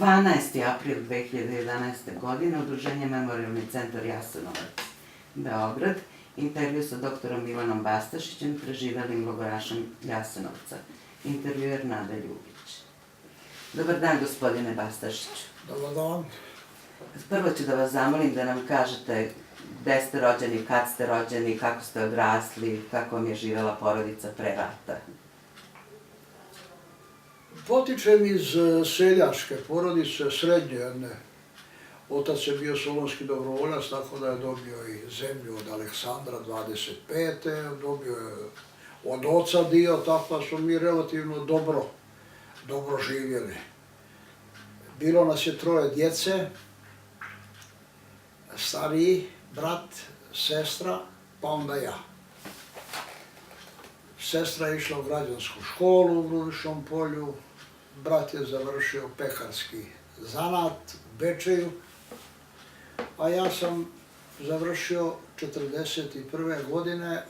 12. april 2011. godine, Udruženje Memorijalni centar Jasenovac, Beograd, intervju sa doktorom Milanom Bastašićem, preživelim logorašem Jasenovca. Intervjuer Nada Ljubić. Dobar dan, gospodine Bastašiću. Dobar dan. Prvo ću da vas zamolim da nam kažete gde ste rođeni, kad ste rođeni, kako ste odrasli, kako vam je živela porodica pre rata. Potičem iz seljačke porodice, srednje jedne. Otac je bio solonski dobrovoljac, tako da je dobio i zemlju od Aleksandra 25. Dobio je od oca dio, tako da smo mi relativno dobro živjeli. Bilo nas je 3 djece, stariji brat, sestra, pa onda ja. Sestra je išla u građansku školu u Grubišnom Polju, brat je završio pekarski zanat u Bečeju, a ja sam završio 1941. godine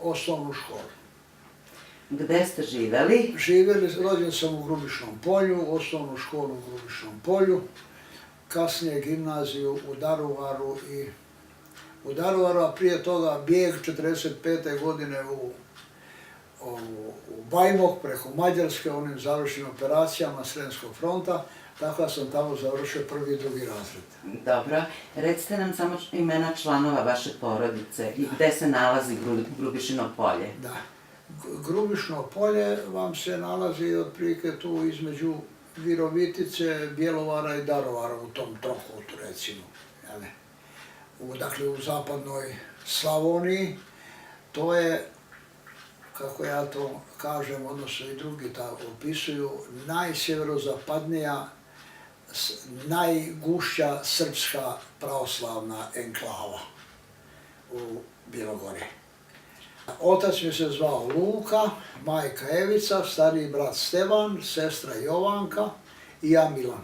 osnovnu školu. Gde ste živeli? Rođen sam u Grubišnom Polju, osnovnu školu u Grubišnom Polju, kasnije gimnaziju u Daruvaru a prije toga bijeg 1945. godine u Bajmok preko Mađarske, onim završnim operacijama Sremskog fronta, tako da sam tamo završio 1. i 2. razred. Dobro. Recite nam samo imena članova vaše porodice i gde se nalazi Grubišino Polje. Da. Grubišno Polje vam se nalazi otprilike tu između Virovitice, Bjelovara i Daruvara u tom trokutu, recimo. Dakle, u zapadnoj Slavoniji. To je, kako ja to kažem, odnosno i drugi tako opisuju, najsjeverozapadnija, najgušća srpska pravoslavna enklava u Bjelogori. Otac mi se zvao Luka, majka Evica, stariji brat Stevan, sestra Jovanka i ja Milan.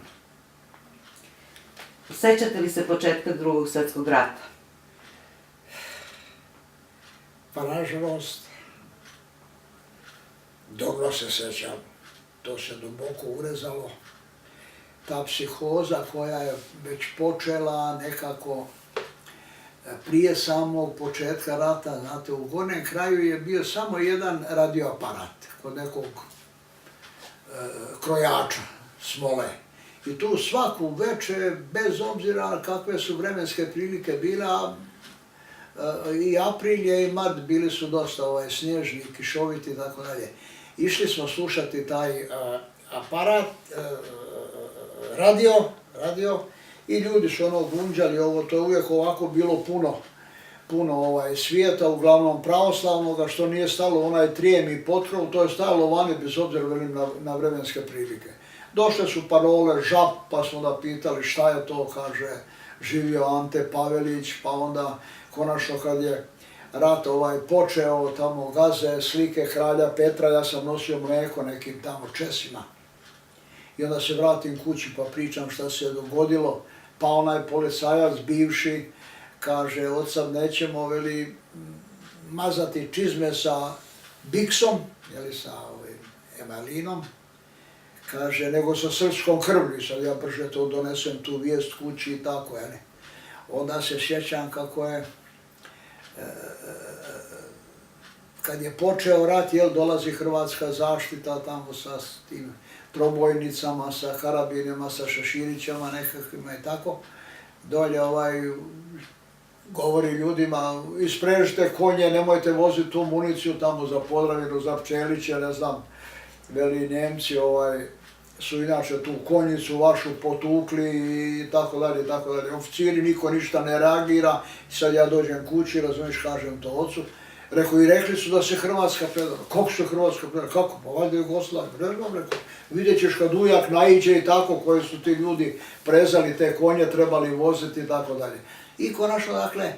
Sećate li se početka Drugog svjetskog rata? Pa nažalost, dobro se sećam. To se duboko urezalo. Ta psihoza koja je već počela nekako prije samog početka rata, znate, u gornjem kraju je bio samo jedan radioaparat kod nekog krojača smole. I tu svaku večer, bez obzira kakve su vremenske prilike bila, i aprilje i mart bili su dosta snježni, kišoviti i tako dalje. Išli smo slušati taj aparat, radio, i ljudi su gunđali ovo, to je uvijek ovako bilo puno svijeta, uglavnom pravoslavnoga, što nije stalo onaj trijem i pokrov, to je stajalo vani bez obzira na vremenske prilike. Došle su parole žap, pa smo da pitali šta je to, kaže, živio Ante Pavelić, pa onda konačno kad je rat počeo, tamo gaze, slike kralja Petra, ja sam nosio mlijeko nekim tamo Česima. I onda se vratim kući pa pričam šta se je dogodilo, pa onaj policajac bivši kaže, od sad nećemo mazati čizme sa biksom, sa emalinom, kaže, nego sa srpskom krvlju, sad ja brže to donesem tu vijest kući i tako, Onda se sjećam kako je, kad je počeo rat, dolazi hrvatska zaštita tamo sa tim probojnicama, sa karabinima, sa šeširićama nekakvima i tako. Dolje govori ljudima, isprežite konje, nemojte voziti tu municiju tamo za Podravinu, za Pčeliće, ne znam, veli Njemci su inače tu konjicu vašu potukli i tako dalje, tako dalje. Oficiri, niko ništa ne reagira. Sad ja dođem kući, razumiješ, kažem to ocu. Rekao, i rekli su da se Hrvatska predala. Kako se Hrvatska predala? Kako? Pa valjda Jugoslavija. Ne znam, rekao, vidjet ćeš kad ujak naiđe i tako, koji su ti ljudi prezali te konje, trebali voziti i tako dalje. I konačno, dakle,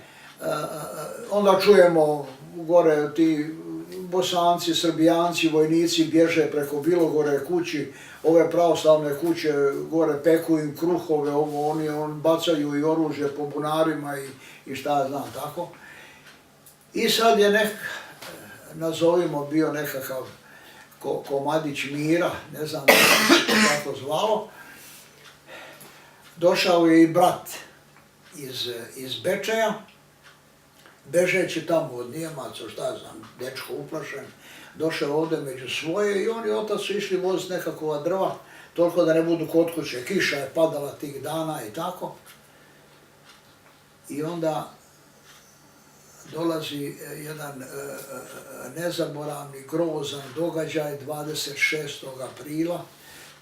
onda čujemo gore ti Bosanci, Srbijanci, vojnici bježe preko Bilogore kući, ove pravoslavne kuće gore peku im kruhove, oni bacaju i oružje po bunarima i šta ja znam tako. I sad je nazovimo bio nekakav komadić mira, ne znam kako zvalo. Došao je i brat iz Bečeja, bežeći tamo od Nijemaca, šta ja znam, dečko uplašen, došao ovdje među svoje i on i otac su išli voziti nekakva drva, toliko da ne budu kod kuće. Kiša je padala tih dana i tako. I onda dolazi jedan nezaboravni, grozan događaj 26. aprila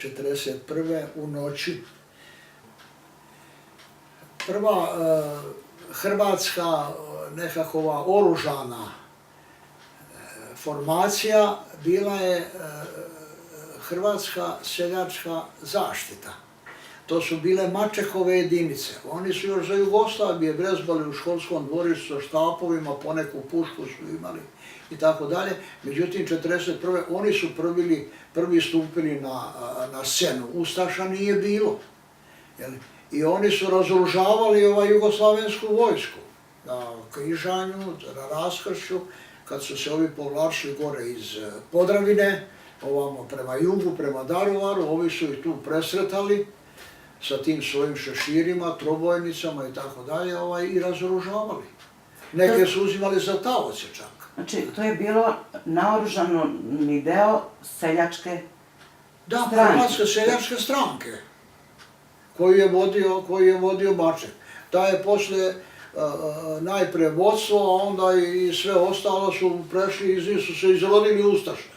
1941. u noći. Prva hrvatska nekakva oružana formacija bila je Hrvatska seljačka zaštita. To su bile Mačekove jedinice. Oni su još za Jugoslavije vrezbali u školskom dvorištu sa štapovima, poneku pušku su imali i tako dalje. Međutim, 1941. oni su prvi stupili na scenu. Ustaša nije bilo. I oni su razoružavali jugoslavensku vojsku na Križanju, na Raskršću, kad su se ovi povlačili gore iz Podravine, ovamo prema jugu, prema Daruvaru, ovi su ih tu presretali sa tim svojim šeširima, trobojnicama i tako dalje i razoružavali. Neke su uzimali za taoce čak. Znači, to je bilo naoružani deo seljačke Da, stranke. Hrvatske seljačke stranke, koju je vodio Maček. Taj je poslije najprije vodstvo, a onda i sve ostalo su prešli, su se izrodili ustaše.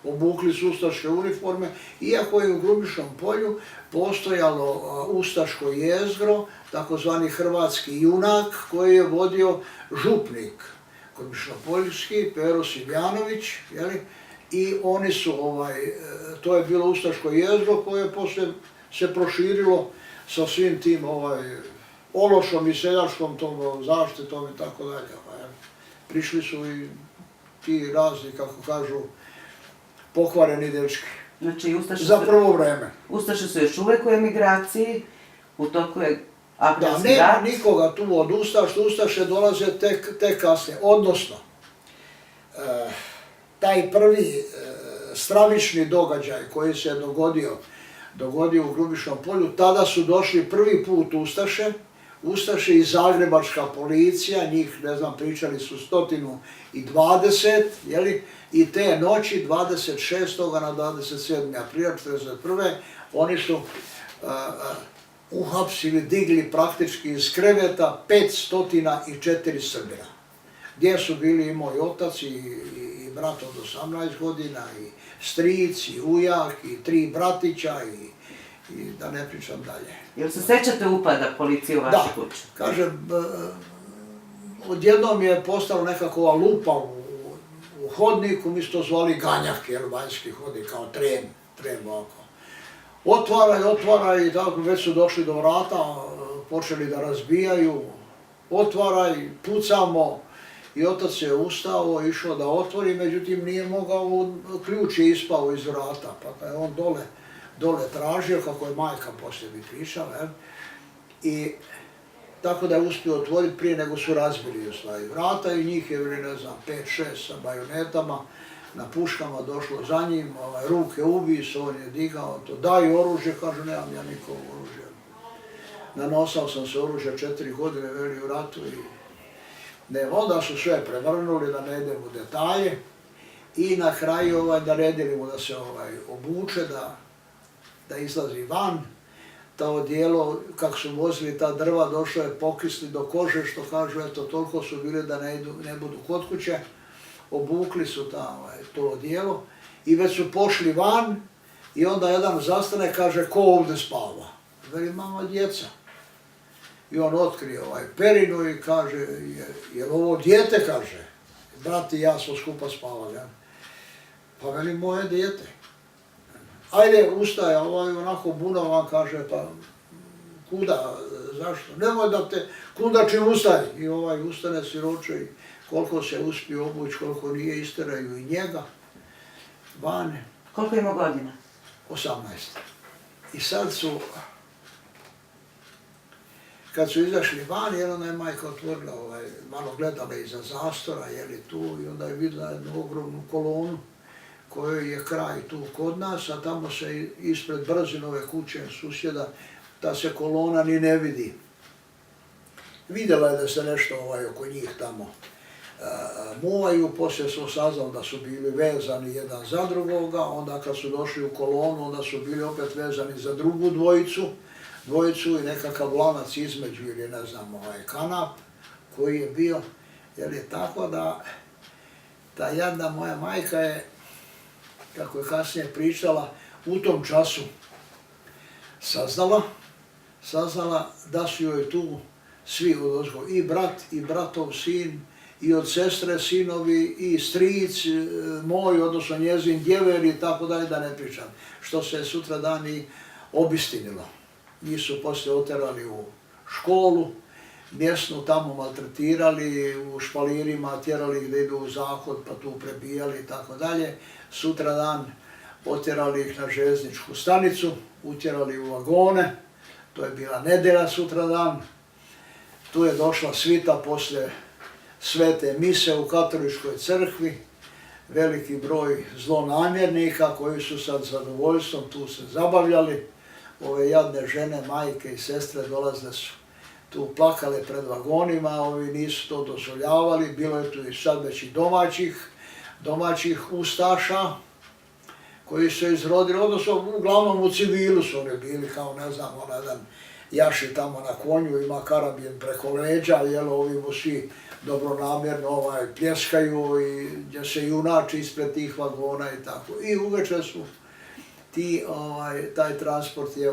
Obukli su ustaške uniforme, iako je u Grubišnom polju postojalo ustaško jezgro, takozvani hrvatski junak, koji je vodio župnik grubišnopoljski, Pero Siljanović, i oni su, to je bilo ustaško jezgro koje poslije se proširilo sa svim tim ološom i seljačkom tom zaštitom i tako dalje. Prišli su i ti razni, kako kažu, pokvareni dečki. Znači, za prvo vreme. Ustaše su još uvek u emigraciji, u toku je Da, aprilski nema rat. nikoga tu od ustaše dolaze tek kasnije. Odnosno, taj prvi stravični događaj koji se dogodio u Grubišnom polju, tada su došli prvi put Ustaše i zagrebačka policija, njih, ne znam, pričali su 120, i te noći, 26. na 27. aprila 1941. oni su uhapsili, digli praktički iz kreveta 504 Srbina. Gdje su bili i moj otac i brat od 18 godina, i stric, i ujak, i 3 bratića, i da ne pričam dalje. Jel se sećate upada policije u vašu kuću? Da, kažem, odjednom je postala nekakva lupa u hodniku, mi su to zvali ganjak, vanjski hodnik, kao tren ovako. Otvaraj, i tako, već su došli do vrata, počeli da razbijaju, otvaraj, pucamo, i otac je ustao, išao da otvori, međutim nije mogao, ključ je ispao iz vrata, pa je on dole tražio, kako je majka poslije mi pričala, i tako da je uspio otvoriti prije nego su razbili vrata i njih je, ne znam, 5-6 sa bajonetama, na puškama došlo za njim, ruke ubis, on je digao to, daj oružje, kaže, nemam ja nikovo oružje. Nanosao sam se oružje 4 godine, u ratu i onda su sve prevrnuli, da ne idem u detalje, i na kraju naredili mu da se obuče, da izlazi van. To odijelo, kako su vozili ta drva, došlo je pokisli do kože, što kažu, eto, toliko su bili da ne budu kod kuće. Obukli su to odijelo i već su pošli van i onda jedan zastane, kaže, ko ovdje spava? Veli, mama, djeca. I on otkrije perinu i kaže, jel ovo dijete, kaže? Brat i ja smo skupa spavali. Pa veli, moje dijete. Ajde, ustaje, onako bunovan, kaže, pa kuda, zašto? Nemoj da te kundačim ustaje. I ustane siroče i koliko se uspije obući, koliko nije, isteraju i njega van. Koliko ima godina? 18. I sad su, kad su izašli van, onda je majka otvorila, malo gledala iza zastora, tu, i onda je vidjela jednu ogromnu kolonu kojoj je kraj tu kod nas, a tamo se ispred Brzinove kuće susjeda ta se kolona ni ne vidi. Vidjela je da se nešto oko njih tamo muvaju, poslije su saznali da su bili vezani jedan za drugoga, onda kad su došli u kolonu, onda su bili opet vezani za drugu dvojicu i nekakav lanac između ili ne znam, kanap koji je bio, jer je tako da ta jadna moja majka je, kako je kasnije pričala, u tom času saznala da su joj tu svi odozgo, i brat, i bratov sin, i od sestre sinovi, i stric moj, odnosno njezin djever i tako dalje, da ne pričam. Što se sutra dan i obistinilo. Njih su poslije oterali u školu, mjesnu tamo maltretirali, u špalirima tjerali gdje idu u zahod, pa tu prebijali i tako dalje. Sutra dan otjerali ih na željezničku stanicu, utjerali u vagone, to je bila nedjelja sutra dan. Tu je došla svita poslije svete mise u katoličkoj crkvi, veliki broj zlonamjernika koji su sa zadovoljstvom tu se zabavljali. Ove jadne žene, majke i sestre dolazile su tu, plakale pred vagonima, ovi nisu to dozvoljavali, bilo je tu i sad već i domaćih ustaša koji su se izrodili, odnosno uglavnom u civilu su oni bili, kao ne znam, jedan jaši tamo na konju, ima karabin preko leđa, jel, ovi mu svi dobronamjerno pljeskaju i gdje se junači ispred tih vagona i tako. I uveče su taj transport je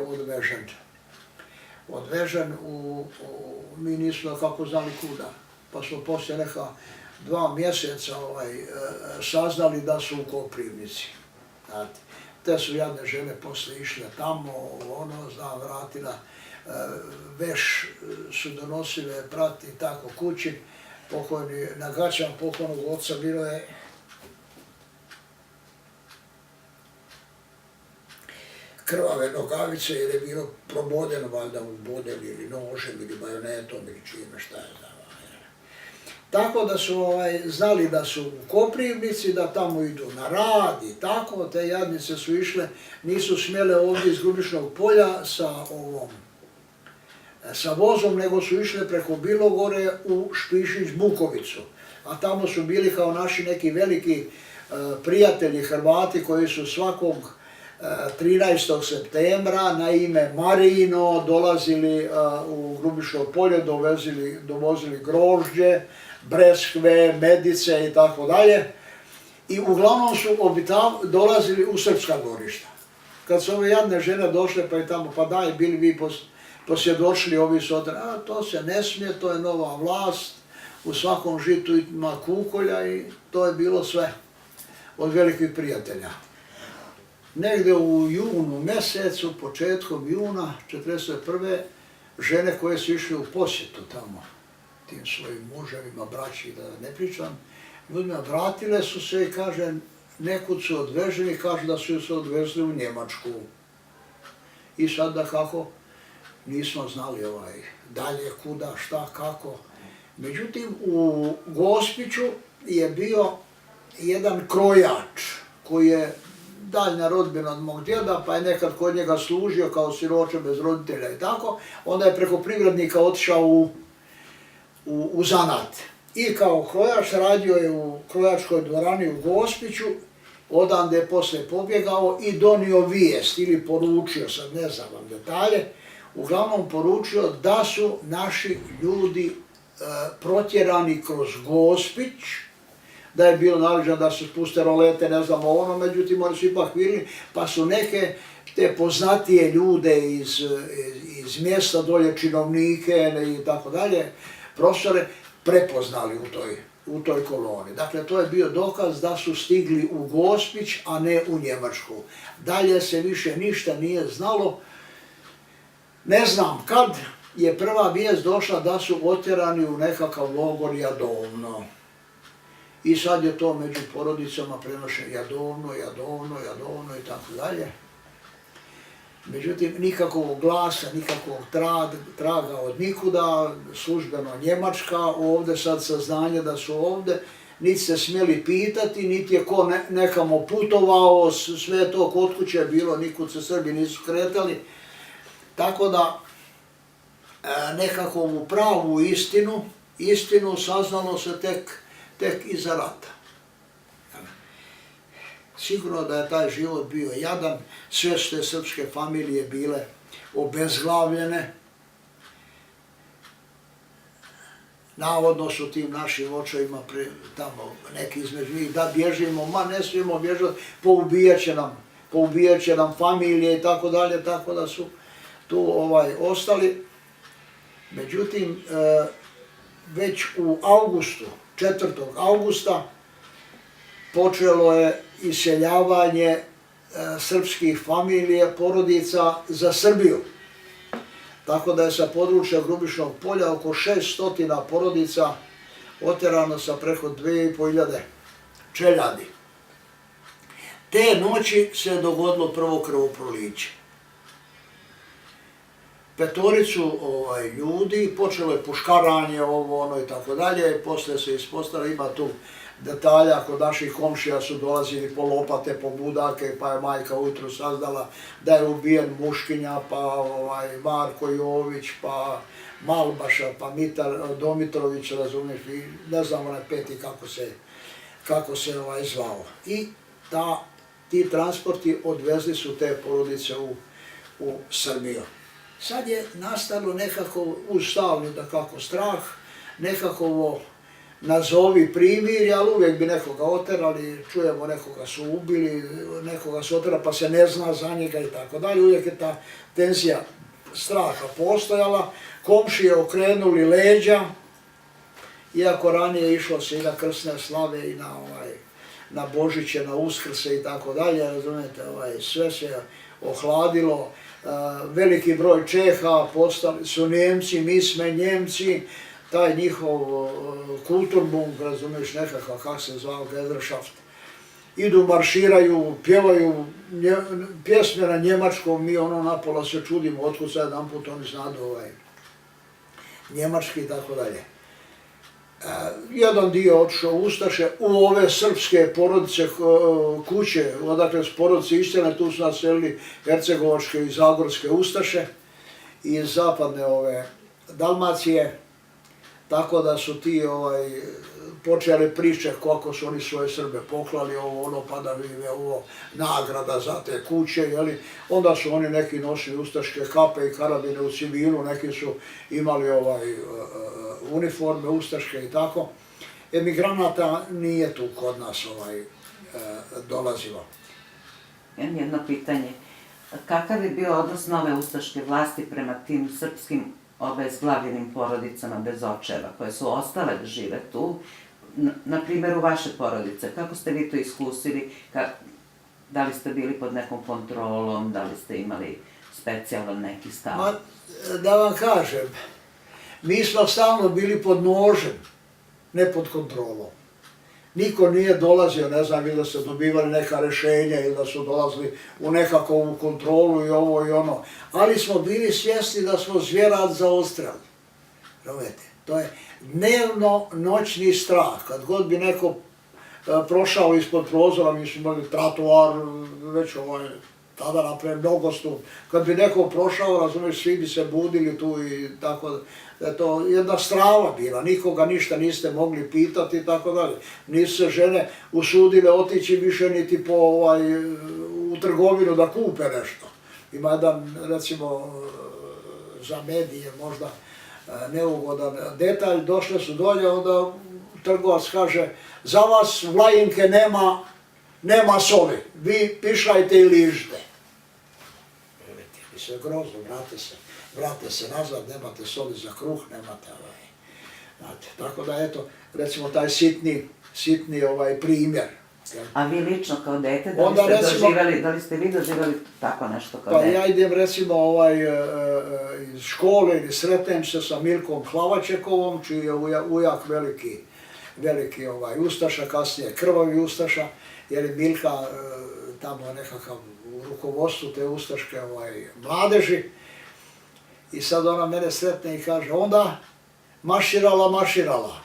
odvežen mi nismo kako znali kuda. Pa smo poslije neka 2 mjeseca saznali da su u Koprivnici. Te su jadne žene poslije išle tamo, vratila, veš su donosile, prati tako kući. Pokojni, na gaćama pokojnog oca bilo je krvave nogavice jer je bilo probodeno valjda u bodeli ili nožem ili bajonetom ili čime, šta je znamo. Tako da su znali da su u Koprivnici, da tamo idu na rad i tako, te jadnice su išle, nisu smjele ovdje iz Grubišnog polja sa vozom, nego su išle preko Bilogore u Špišić Bukovicu. A tamo su bili kao naši neki veliki prijatelji Hrvati koji su svakog 13. septembra na ime Marino dolazili u Grubišno polje, dovozili grožđe, breskve, medice i tako dalje. I uglavnom su dolazili u srpska dvorišta. Kad su ove jadne žene došle pa i tamo, pa daj, bili vi posvjedočili, ovi su to se ne smije, to je nova vlast, u svakom žitu ima kukolja i to je bilo sve od velikih prijatelja. Negdje u junu mjesecu, početkom juna 1941. žene koje su išle u posjetu tamo, tim svojim muževima, braći, da ne pričam, ljudima vratile su se i kaže, nekud su odveženi, kaže da su se odvezli u Njemačku. I sad da kako, nismo znali dalje kuda, šta, kako. Međutim, u Gospiću je bio jedan krojač koji je daljna rodbina od mog djeda, pa je nekad kod njega služio kao siroče bez roditelja i tako. Onda je preko privrednika otišao u zanat. I kao krojač radio je u krojačkoj dvorani u Gospiću, odande je poslije pobjegao i donio vijest ili poručio, sad ne znam vam detalje, uglavnom poručio da su naši ljudi protjerani kroz Gospić, da je bilo naloženo da se spuste rolete, ne znam međutim oni su ipak vidjeli, pa su neke te poznatije ljude iz mjesta dolje, činovnike i tako dalje, profesore, prepoznali u toj koloni. Dakle, to je bio dokaz da su stigli u Gospić, a ne u Njemačku. Dalje se više ništa nije znalo. Ne znam kad je prva vijest došla da su otjerani u nekakav logor Jadovno. I sad je to među porodicama prenošeno Jadovno i tako dalje. Međutim, nikakvog glasa, nikakvog traga od nikuda, službeno Njemačka, ovdje sad saznanje da su ovdje. niti se smjeli pitati, niti je ko nekamo putovao, sve je to kod kuće bilo, nikud se Srbi nisu kretali. Tako da, nekako u pravu istinu saznalo se tek iza rata. Sigurno da je taj život bio jadan, sve su te srpske familije bile obezglavljene. Navodno su tim našim očevima tamo neki između njih da bježimo, ma ne smijemo bježati, poubijat će nam familije i tako dalje, tako da su tu ostali. Međutim, već u augustu, 4. augusta, počelo je iseljavanje srpskih familija, porodica za Srbiju. Tako da je sa područja Grubišnog polja oko 600 porodica oterano sa preko 2500 čeljadi. Te noći se dogodilo prvo krvoproliće. 5 ljudi, počelo je puškaranje, ovo, ono i tako dalje, poslije se ispostavilo, ima tu detalja, kod naših komšija su dolazili po lopate, po budake, pa je majka ujutro saznala da je ubijen Muškinja, pa Marko Jović, pa Malbaša, pa Domitrović, razumiješ, i ne znam onaj peti kako se zvao. I ti transporti odvezli su te porodice u Srbiju. Sad je nastalo nekako, uz stalni dakako strah, nekako nazovi primirje, ali uvijek bi nekoga oterali, čujemo nekoga su ubili, nekoga su oterali pa se ne zna za njega i tako dalje. Uvijek je ta tenzija straha postojala, komšije okrenuli leđa, iako ranije išlo se i na krsne slave i na Božiće, na Uskrse i tako dalje, razumijete, sve se ohladilo. Veliki broj Čeha postali su Njemci, mi sme Njemci, taj njihov Kulturbund, razumiješ, nekakav, kako se zvao, Gesellschaft. Idu, marširaju, pjevaju pjesme na njemačkom, mi napola se čudimo, otkud sad jedan put oni znadu njemački i tako dalje. Jedan dio otišao u Ustaše, u ove srpske porodice, kuće, odakle su porodice istjene, tu su naselili hercegovačke i zagorske Ustaše iz zapadne Dalmacije, tako da su ti počeli priče kako su oni svoje Srbe poklali, pa da vive nagrada za te kuće, jeli. Onda su oni neki nosili ustaške kape i karabine u civilu, neki su imali uniforme ustaške i tako. Emigranata nije tu kod nas dolazilo. Jedno pitanje. Kakav je bio odnos nove ustaške vlasti prema tim srpskim obezglavljenim porodicama bez očeva, koje su ostale da žive tu? Na primjeru vaše porodice, kako ste vi to iskusili? Da li ste bili pod nekom kontrolom, da li ste imali specijalan neki stav? Da vam kažem, mi smo stalno bili pod nožem, ne pod kontrolom. Niko nije dolazio, ne znam, ili da se dobivali neka rješenja, ili da su dolazili u nekakvu kontrolu i ovo i ono. Ali smo bili svjesni da smo zvjerad za odstrel. Razumijete? To je dnevno noćni strah. Kad god bi neko prošao ispod prozora, mi smo imali tratoar, već tada napred nogostup. Kad bi neko prošao, razumiješ, svi bi se budili tu i tako da je to jedna strava bila, nikoga ništa niste mogli pitati i tako dalje. Nisu se žene usudile otići više niti u trgovinu da kupe nešto. Ima jedan, recimo, za medije možda neugodan detalj, došle su dolje, onda trgovac kaže, za vas Vlajinke nema soli, vi pišajte i ližite. I sve grozno, vrate se nazad, nemate soli za kruh, nemate znate, tako da eto, recimo taj sitni primjer. A vi lično kao dete, da li ste vi doživjeli tako nešto kao dete? Pa ja idem recimo iz škole ili sretnem se sa Mirkom Hlavačekovom, čiji je ujak veliki ustaša, kasnije krvavi ustaša, jer je Milka tamo nekakav u rukovodstvu te ustaške mladeži. I sad ona mene sretne i kaže, onda maširala.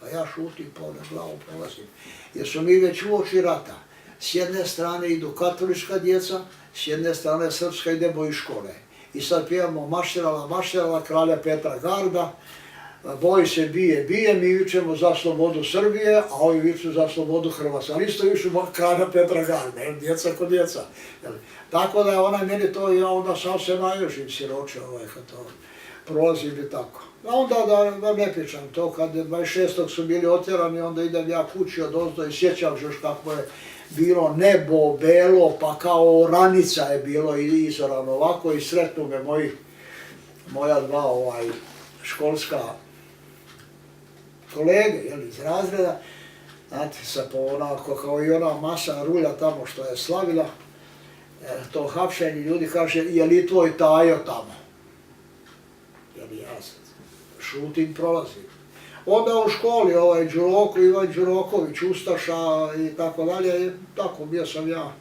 A ja šutim, pogled glavom prolazim. Jer su mi već uoči rata. S jedne strane idu katolička djeca, s jedne strane srpska idemo iz škole. I sad pijemo mašterala, mašterala, kralja Petra Garda, boj se bije, mi vičemo za slobodu Srbije, a ovi viču za slobodu Hrvatske. Ali isto viču kralja Petra Garda, djeca ko djeca. Tako da je ona meni to, ja onda sam se najužim siroče, kad to prolazim i tako. A onda da ne pričam to, kad 26. su bili otjerani, onda idem ja kući odozdo i sjećam se još kako je bilo nebo belo, pa kao oranica je bilo i izorano ovako i sretnu me moja dva školska kolege iz razreda, znate, onako kao i ona masa rulja tamo što je slavila, to hapšenje ljudi kaže, je li tvoj Tajo tamo? Jer ja šutim, prolazim. Onda u školi Ivan Đuroković, Ustaša i tako dalje, tako bio sam ja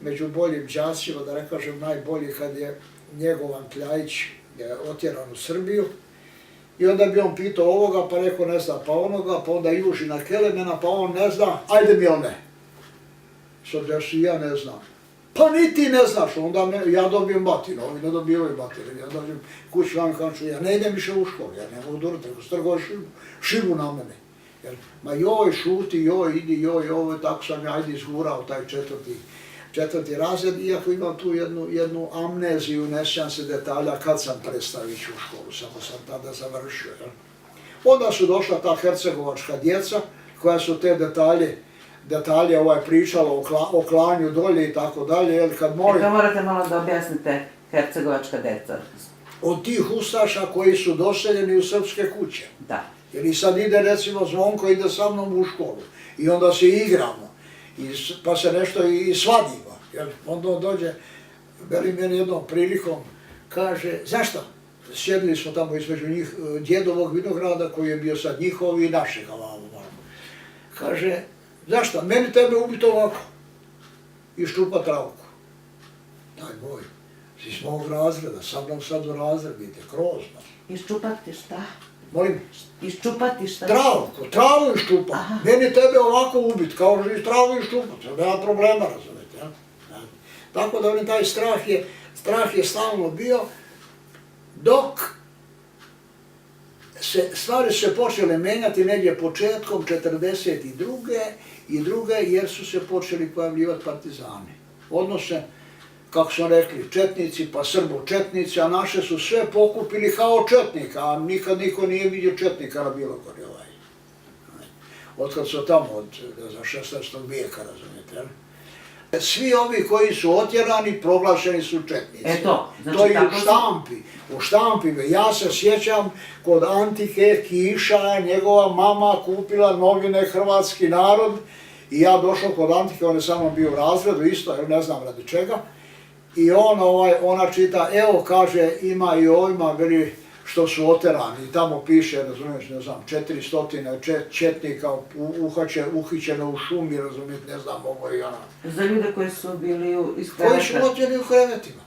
među boljim đacima, da ne kažem najbolji, kad je Njegovan Kljajić otjeran u Srbiju. I onda bi on pitao ovoga, pa rekao ne zna, pa onoga, pa onda Južina Kelemena, pa on ne zna, ajde mi on ne. Sad ja ne znam. Pa ni ti ne znaš, onda ja dobijem batinu, ovi ne dobivaju batine. Ja dođem kući vam i kažem, ja ne idem više u školu, ja ne mogu durati, strgoj šibu na mene. Ma joj, šuti, joj, idi, joj, ovo, tako sam ja ajde izgurao taj četvrti razred, iako imam tu jednu amneziju, ne sjećam se detalja kad sam prestao ići u školu, samo sam tada završio. Onda su došla ta hercegovačka djeca, koja su te detalje pričalo o klanju dolje i tako dalje. To morate malo da objasnite hercegovačka djeca. Od tih ustaša koji su doseljeni u srpske kuće. Da. Jer i sad ide recimo Zvonko, ide sa mnom u školu i onda se igramo, pa se nešto i svadimo. Onda dođe, veli meni jednom prilikom, kaže, zašto? Sjedili smo tamo između njih, djedovog vinograda koji je bio sad njihov i našeg. Kaže, zašto? Meni tebe ubiti ovako. I ščupa travku. Daj moj, si s mog razreda, sa mnom sad u razred, vidite, grozno. Iščupati šta? Molim? Iščupati šta? Travu iščupa. Meni tebe ovako ubiti, kao što i travu iščupa. Nema problema, razumete. Tako da taj strah je stalno bio, dok stvari se počele menjati negdje početkom 1942. jer su se počeli pojavljivati partizani. Odnosno, kako smo rekli, četnici pa srbo-četnici, a naše su sve pokupili kao četnika, a nikad niko nije vidio četnika na Bilogori. Otkad su tamo, od 16. vijeka, razumijete. Svi ovi koji su otjerani, proglašeni su četnici. To je u štampi. Ja se sjećam, kod Antike Kiša, njegova mama kupila novine Hrvatski narod i ja došao kod Antike, on je samo bio u razredu, isto, ne znam radi čega. I ona čita, evo kaže, ima i ovima, veli, što su oterani. I tamo piše, razumiješ, ne znam, 400 četnika uhićeno u šumi, razumijete, ne znam, ovo i ona. Za ljude koji su bili iz kreveta? Koji su otjerani u krevetima.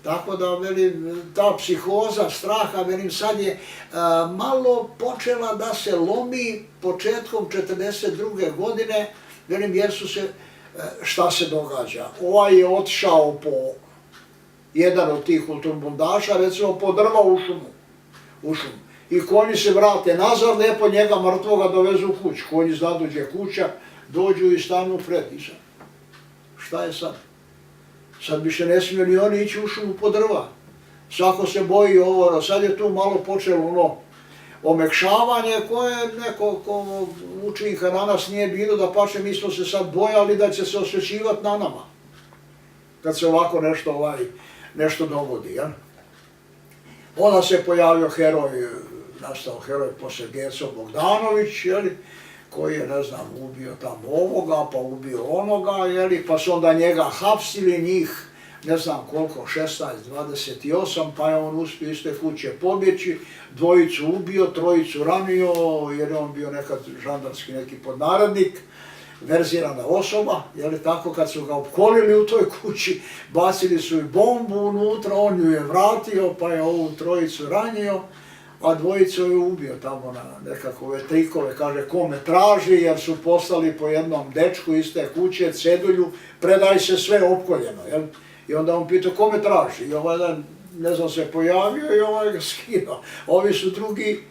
Tako da, velim, ta psihoza, straha, velim, sad je malo počela da se lomi početkom 1942. godine, velim, jer su se, šta se događa? Ovaj je otišao po jedan od tih kulturbundaša, recimo po drva u šumu. I konji se vrate nazad, lijepo njega mrtvoga dovezu u kuću. Konji znadu gdje je kuća, dođu i stanu pred njih. Šta je sad? Sad više ne smiju ni oni ići u šumu po drva. Svako se boji ovo, sad je tu malo počelo omekšavanje koje neko učinka na nas nije bilo, da pače mi smo se sad bojali da će se osvećivati na nama. Kad se ovako nešto dogodi. Onda se pojavio nastao heroj poslije Geco Bogdanović, koji je, ne znam, ubio tamo ovoga, pa ubio onoga, pa su onda njega hapsili, njih, ne znam koliko, 16, 28, pa je on uspio iz te kuće pobjeći, dvojicu ubio, trojicu ranio, jer je on bio nekad žandarski neki podnarednik, verzirana osoba, tako, kad su ga opkolili u toj kući, bacili su i bombu unutra, on ju je vratio, pa je ovu trojicu ranio, a dvojicu je ubio tamo na nekakve trikove, kaže ko me traži jer su poslali po jednom dečku iz te kuće, cedulju, predaj se sve opkoljeno, jel? I onda on pitao ko me traži i ovaj dan, ne znam, se pojavio i ovaj ga skinuo. Ovi su drugi,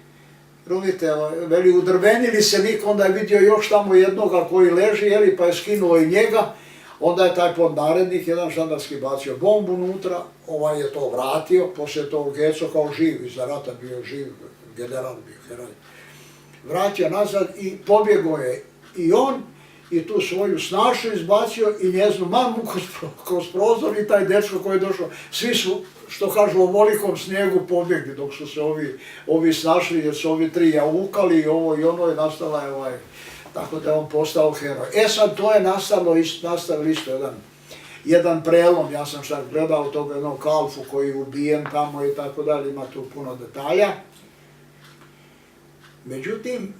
vidite, veli, udrvenili se lik, onda je vidio još tamo jednoga koji leži, jeli, pa je skinuo i njega. Onda je taj podnarednik, jedan žandarski, bacio bombu unutra, ovaj je to vratio, poslije tog Geco kao živ, iza rata bio živ, general bio, heroj. Vratio nazad i pobjegao je i on, i tu svoju snašu izbacio i njeznu mamu kroz prozor i taj dečko koji je došao. Svi su, što kažu, u ovolikom snijegu pobjegli dok su se ovi snašli jer su ovi tri jaukali i ovo i ono, i nastala je tako da je on postao heroj. E sad, to je nastavilo isto jedan prelom, ja sam sad gledao tog jednog kalfu koji je ubijen tamo i tako dalje, ima tu puno detalja. Međutim,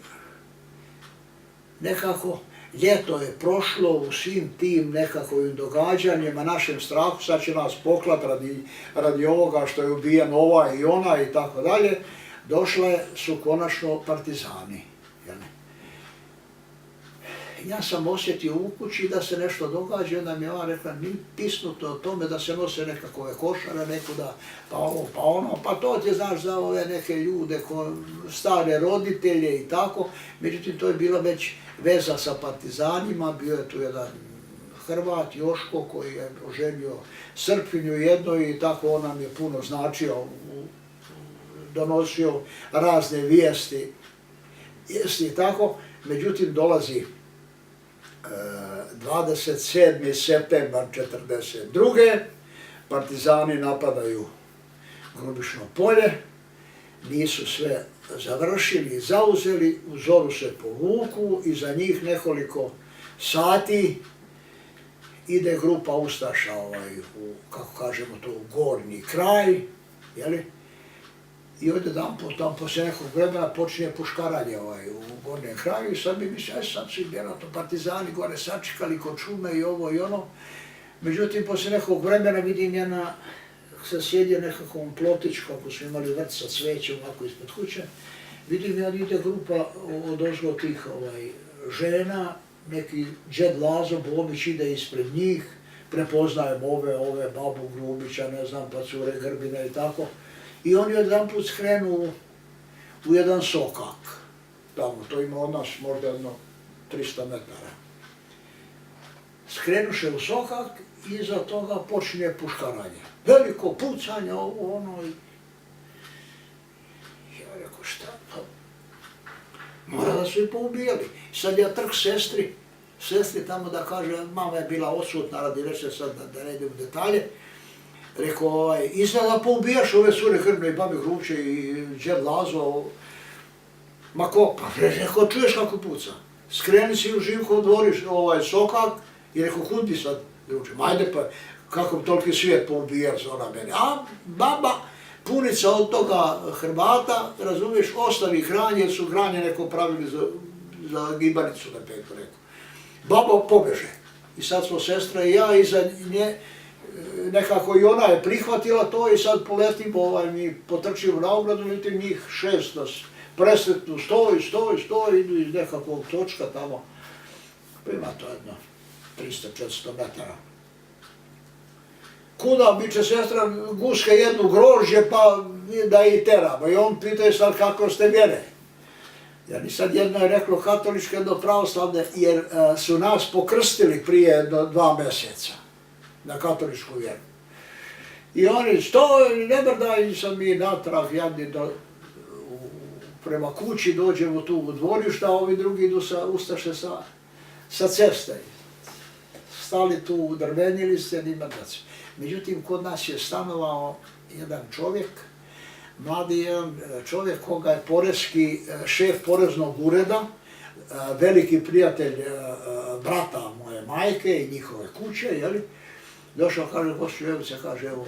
nekako, ljeto je prošlo u svim tim nekakvim događanjima, našem strahu, sad će nas poklat radi ovoga što je ubijen ovaj i ona i tako dalje, došle su konačno partizani. Ja sam osjetio u kući da se nešto događa, onda mi je ona rekla, ni pisnuto o tome da se nose nekakve košare nekuda, pa ovo, pa ono, pa to ti znaš za ove neke ljude, stare roditelje i tako. Međutim, to je bila već veza sa partizanima, bio je tu jedan Hrvat, Joško, koji je oženio Srpkinju jednoj i tako on nam je puno značio, donosio razne vijesti i tako. Međutim, dolazi 27. septembar 1942. Partizani napadaju Grubišno polje, nisu sve završili i zauzeli, u zoru se povuku i za njih nekoliko sati ide grupa ustaša u, kako kažemo to, u gornji kraj, jeli? I odjedanput tam poslije nekog vremena počinje puškaranje u gornjem kraju i sad mi misli, sad su vjerojatno partizani gore sačekali kod šume i ovo i ono. Međutim, poslije nekog vremena vidim ja se sjedio nekakvom plotić, kako su imali vrt sa cvećem ovako ispod kuće. Vidim ja ide grupa odozgo tih žena, neki džed Lazo Bobić ide ispred njih, prepoznajem ove babu Grubića, ne znam, pa cure Grbine i tako. I oni odjedanput skrenu u jedan sokak. Tamo, to ima od nas možda jedno 300 metara. Skrenuše u sokak i iza toga počinje puškaranje. Veliko pucanje, ovo, ono i... Ja rekao, šta to? Mora da su i poubijali. Sad ja trk sestri tamo da kaže, mama je bila odsutna radi reče sad da ne idem u detalje. Rekao, izgleda poubijaš ove cure Hrbne i babi Grubče i džed Lazo. Ma ko? Pa rekao, čuješ kako puca. Skreni si u Živkov dvoriš sokak i rekao, kud bi sad Grubče? Ajde pa, kako toliki svijet poubijaš ona meni. A baba, punica od toga Hrvata, razumiješ, ostavi hranje, jer su hranje neko pravili za gibanicu, da peko rekao. Baba pobeže. I sad smo sestra i ja iza nje, nekako i ona je prihvatila to i sad poletimo, mi potrčimo na ogradu, vidite njih 6 nas presretnu, stoji, idu iz nekakvog točka tamo. Pa ima to jedno 300-400 metara. Kuda, biće sestra, guske jednu grožđe pa da i teramo. I on pitaju sad kako ste vjere. Jer sad jedno je reklo katoličko, jedno pravoslavne, jer su nas pokrstili prije 2 mjeseca na katoličku vjeru. I oni ne brdaju sam mi natrag, jadni prema kući, dođemo tu u dvorišta, a ovi drugi idu ustaše sa ceste. Stali tu, udrvenili se, nima daci. Međutim, kod nas je stanovao jedan čovjek, mladi jedan čovjek koga je porezki šef poreznog ureda, veliki prijatelj brata moje majke i njihove kuće, jeli? Došao, kaže, gospođo Evice, kaže, evo,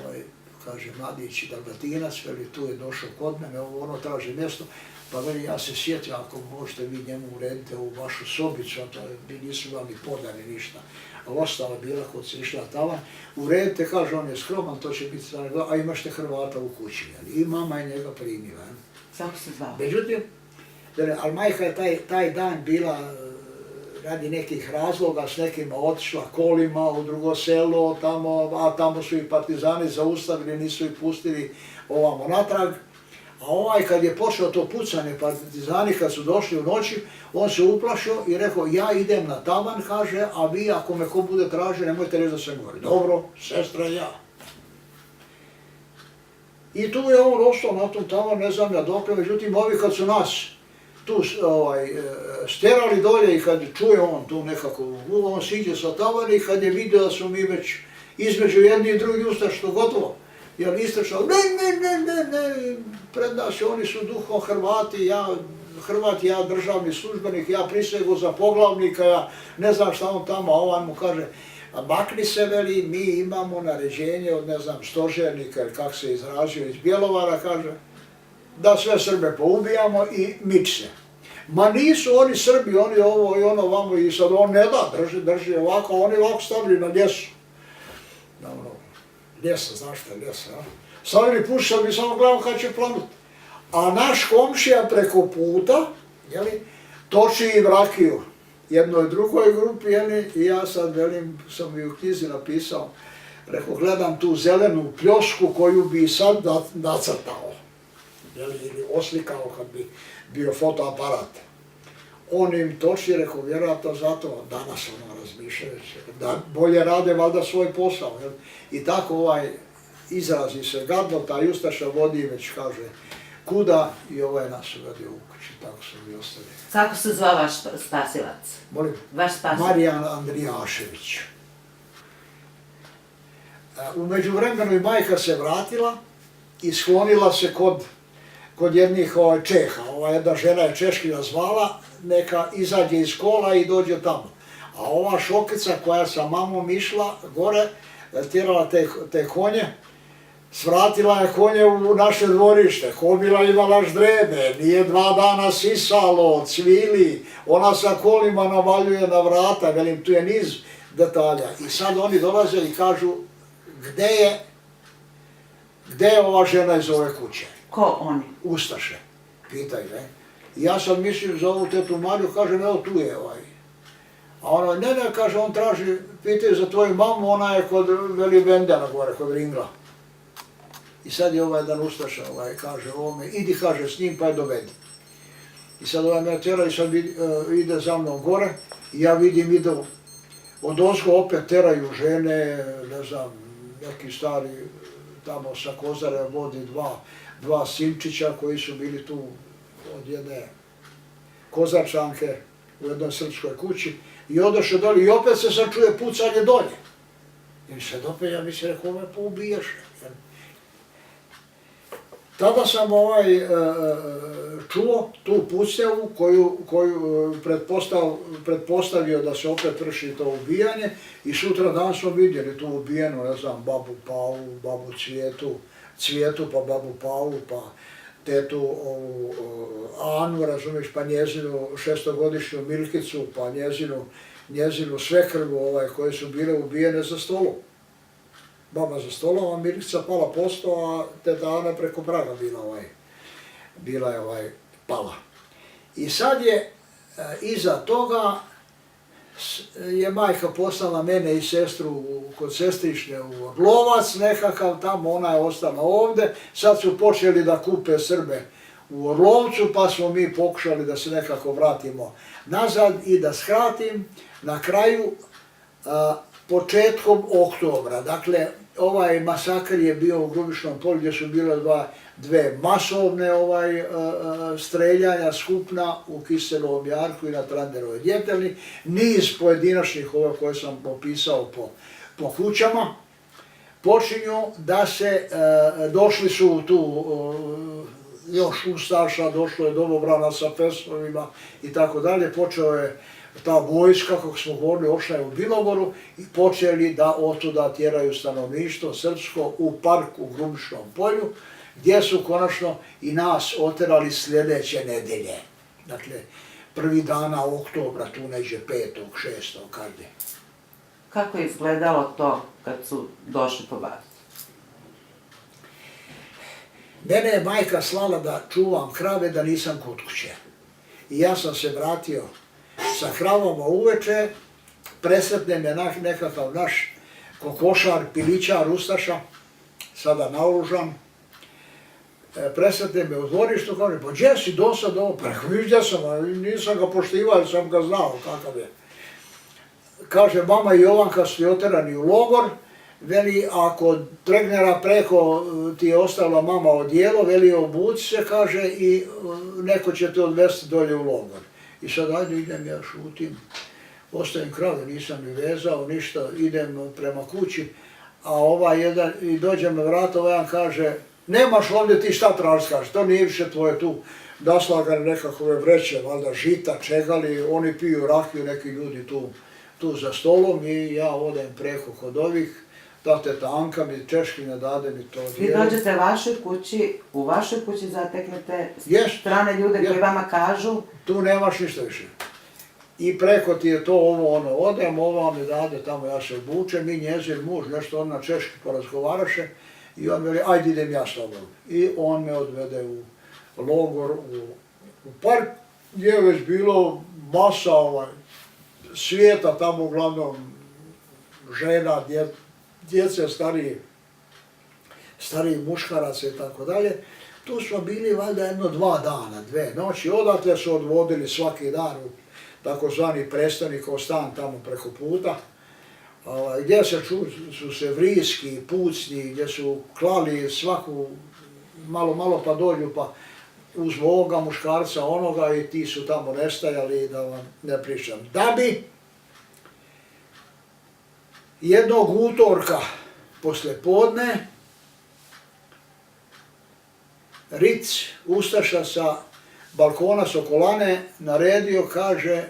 kaže, mladić Dalmatinac, veli, tu je došao kod mene, ono traži mjesto, pa veli, ja se sjetio, ako možete vi njemu uredite u vašu sobicu, mi nisu vam ni podali ništa, a ostala bila kod se išla tamo, uredite, kaže, on je skroman, to će biti, a imašte Hrvata u kući, jeli? I mama je njega primila. Kako se zvao? Međutim, ali majka je taj dan bila radi nekih razloga s nekima otišla kolima u drugo selo, a tamo su i partizani zaustavili, nisu ih pustili ovamo natrag. A kad je počelo to pucanje, partizani kad su došli u noći, on se uplašio i rekao, ja idem na tavan, kaže, a vi ako me ko bude tražio, nemojte reći da sam govori. Dobro, sestra i ja. I tu je on ostao na tom tavanu, ne znam ja dokle, međutim, ovi kad su nas tu stjerali dolje i kad čuje on tu nekako, on siđe sa tavana i kad je vidio da su mi već između jedni i drugi ustaš, to gotovo. Jer istrašao, ne, pred nas oni su duhom Hrvati, ja državni službenik, ja prisegu za poglavnika, ja ne znam šta on tamo, a ovaj mu kaže, makni se, veli, mi imamo naređenje od, ne znam, stožernika, ili kak se izrazio, iz Bjelovara, kaže, da sve Srbe poubijamo i mič se. Ma nisu oni Srbi, oni ovo i ono vamo, i sad on ne da, drži ovako, oni ovako stavili na ljesu. Ljesa, znaš šta je ljesa, a? Stavili pušao bi samo glavom kad će planut. A naš komšija preko puta, jeli, toči im rakiju jednoj drugoj grupi, jeli, i ja sad, velim, sam i u knjizi napisao, rekao, gledam tu zelenu pljosku koju bi sad nacrtao, jeli, ili oslikao kad bi bio fotoaparat. On im toči, rekao, vjerojatno zato danas ono razmišljajući, da bolje rade valjda svoj posao. Jel? I tako izrazi se gadno, taj ustaša vodi već kaže kuda i nas uvedio u kući, tako su mi ostali. Kako se zvao vaš spasilac? Molim? Vaš spasilac? Marijan Andrijašević. U međuvremenu i majka se vratila i sklonila se kod jednih Čeha. Jedna žena je Češkina zvala, neka izađe iz kola i dođe tamo. A ova Šokica koja sa mamom išla gore, tjerala te konje, svratila je konje u naše dvorište, kobila imala ždrebe, nije 2 dana sisalo, cvili, ona sa kolima navaljuje na vrata, velim, tu je niz detalja. I sad oni dolaze i kažu, gde je ova žena iz ove kuće? Ko oni? Ustaše, pitaju, ne? I ja sad mislim za ovu tetu Mariju, kažem, evo tu je A ono, ne, kaže, on traži, pitaju za tvoju mamu, ona je kod veli Vendena gore, kod Ringla. I sad je jedan ustaša, kaže ovome, idi, kaže, s njim pa je dovedi. I sad me tera i sad ide za mnom gore i ja vidim, idu od ozgo opet teraju žene, ne znam, neki stari tamo sa Kozare vodi dva sinčića koji su bili tu od jedne Kozarčanke u jednoj srpskoj kući i odoše dolje i opet se sad čuje pucanje dolje. I sad opet ja mi se rekao, ove poubijaš. Tada sam čuo tu pucnjavu koju pretpostavio da se opet vrši to ubijanje i sutra dan smo vidjeli tu ubijenu, ne znam, babu Pavu, babu Cvijetu, pa babu Pavu, pa tetu Anu, razumiješ, pa njezinu 6-godišnju Milkicu, pa njezinu svekrvu koje su bile ubijene za stolom. Baba za stolom, a Milica pala posto, a teta Ana preko praga bila je pala. I sad je iza toga je majka poslala mene i sestru kod sestrične u Orlovac nekakav tamo, ona je ostala ovdje. Sad su počeli da kupe Srbe u Orlovcu, pa smo mi pokušali da se nekako vratimo nazad i da skratim. Na kraju, početkom oktobra, dakle, ovaj masakr je bio u Grubišnom polju gdje su bile dve masovne streljanja skupna u Kiselovom jarku i na Tranderovoj djetelni, niz pojedinačnih koje sam popisao po kućama, počinju da se, došli su tu još ustaša, došlo je domobrana sa pesmovima i tako dalje, počeo je ta vojska, kako smo govorili, ošla je u Bilogoru i počeli da otuda tjeraju stanovništvo srpsko u park u Grubišnom polju, gdje su konačno i nas oterali sljedeće nedelje. Dakle, prvi dana oktobra, tu neđe 5., 6. kad je. Kako je izgledalo to kad su došli po vas? Mene je majka slala da čuvam krave da nisam kod kuće. I ja sam se vratio sa kravama uveče, presretne me nekakav naš kokošar, pilićar, ustaša, sada naoružan. Presretne me u dvorištu, kaže, pa gdje si do sad ovo? Pa gdje sam, nisam ga poštivao, jer sam ga znao kakav je. Kaže, mama i Jovanka su oterani u logor, veli, ako Tregnera preko ti je ostavila mama odijelo, veli, obuci se, kaže, i neko će te odvesti dolje u logor. I sad, ajde, idem, ja šutim, ostavim krave, nisam ni vezao, ništa, idem prema kući, a ovaj jedan, i dođem na vrata, ovaj jedan kaže, nemaš ovdje ti šta tražiti, kaže, to nije više tvoje tu, naslagane nekakve vreće, valjda žita, čegali, oni piju rakiju, neki ljudi tu za stolom i ja odem preko kod ovih, ta teta Anka mi Češkinja dade mi to Vi dijelo. dođete u vašoj kući zateknete Jest. strane ljude koji vama kažu Tu nemaš ništa više. I preko ti je to ovo, ono, odem, ova mi dade, tamo ja se obučem i njezin muž, nešto on na češki porazgovaraše i on veli, ajde idem ja s tobom. I on me odvede u logor, u park, gdje je već bilo masa svijeta, tamo uglavnom žena, djece, stariji muškaraca i tako dalje. Tu smo bili valjda 2 dana, 2 noći, odatle su odvodili svaki dan u takozvani predstavnikov stan tamo preko puta, gdje su se vriski, pucnji, gdje su klali svaku, malo pa dođu pa uz ovoga muškarca onoga i ti su tamo nestajali da vam ne pričam. Da bi jednog utorka poslije podne Ric, ustaša sa balkona Sokolane, naredio, kaže,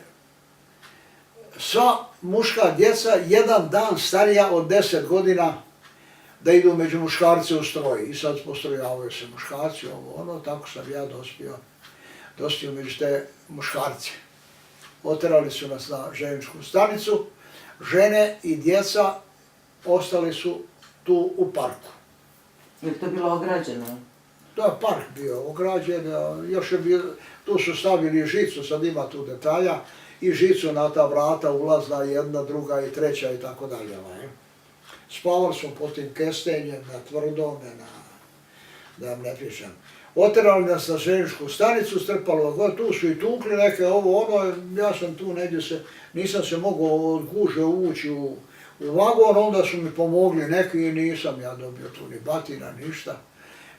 sva muška djeca, 1 dan starija od 10 godina, da idu među muškarce u stroj. I sad postrojavaju se muškarci, tako sam ja dospio među te muškarce. Oterali su nas na željezničku stanicu, žene i djeca ostali su tu u parku. Je li to bilo ograđeno? To je park bio ograđen, još je bio, tu su stavili žicu, sad ima tu detalja, i žicu na ta vrata ulazna, jedna, druga i treća i tako dalje. Spavali smo pod tim kestenjem, na tvrdome, da vam ne pričam. Oterali nas na željezničku stanicu, strpalo ga, tu su i tukli neke ja sam tu negdje nisam se mogao od guže uvući u vagon, onda su mi pomogli neki i nisam ja dobio tu ni batina, ništa.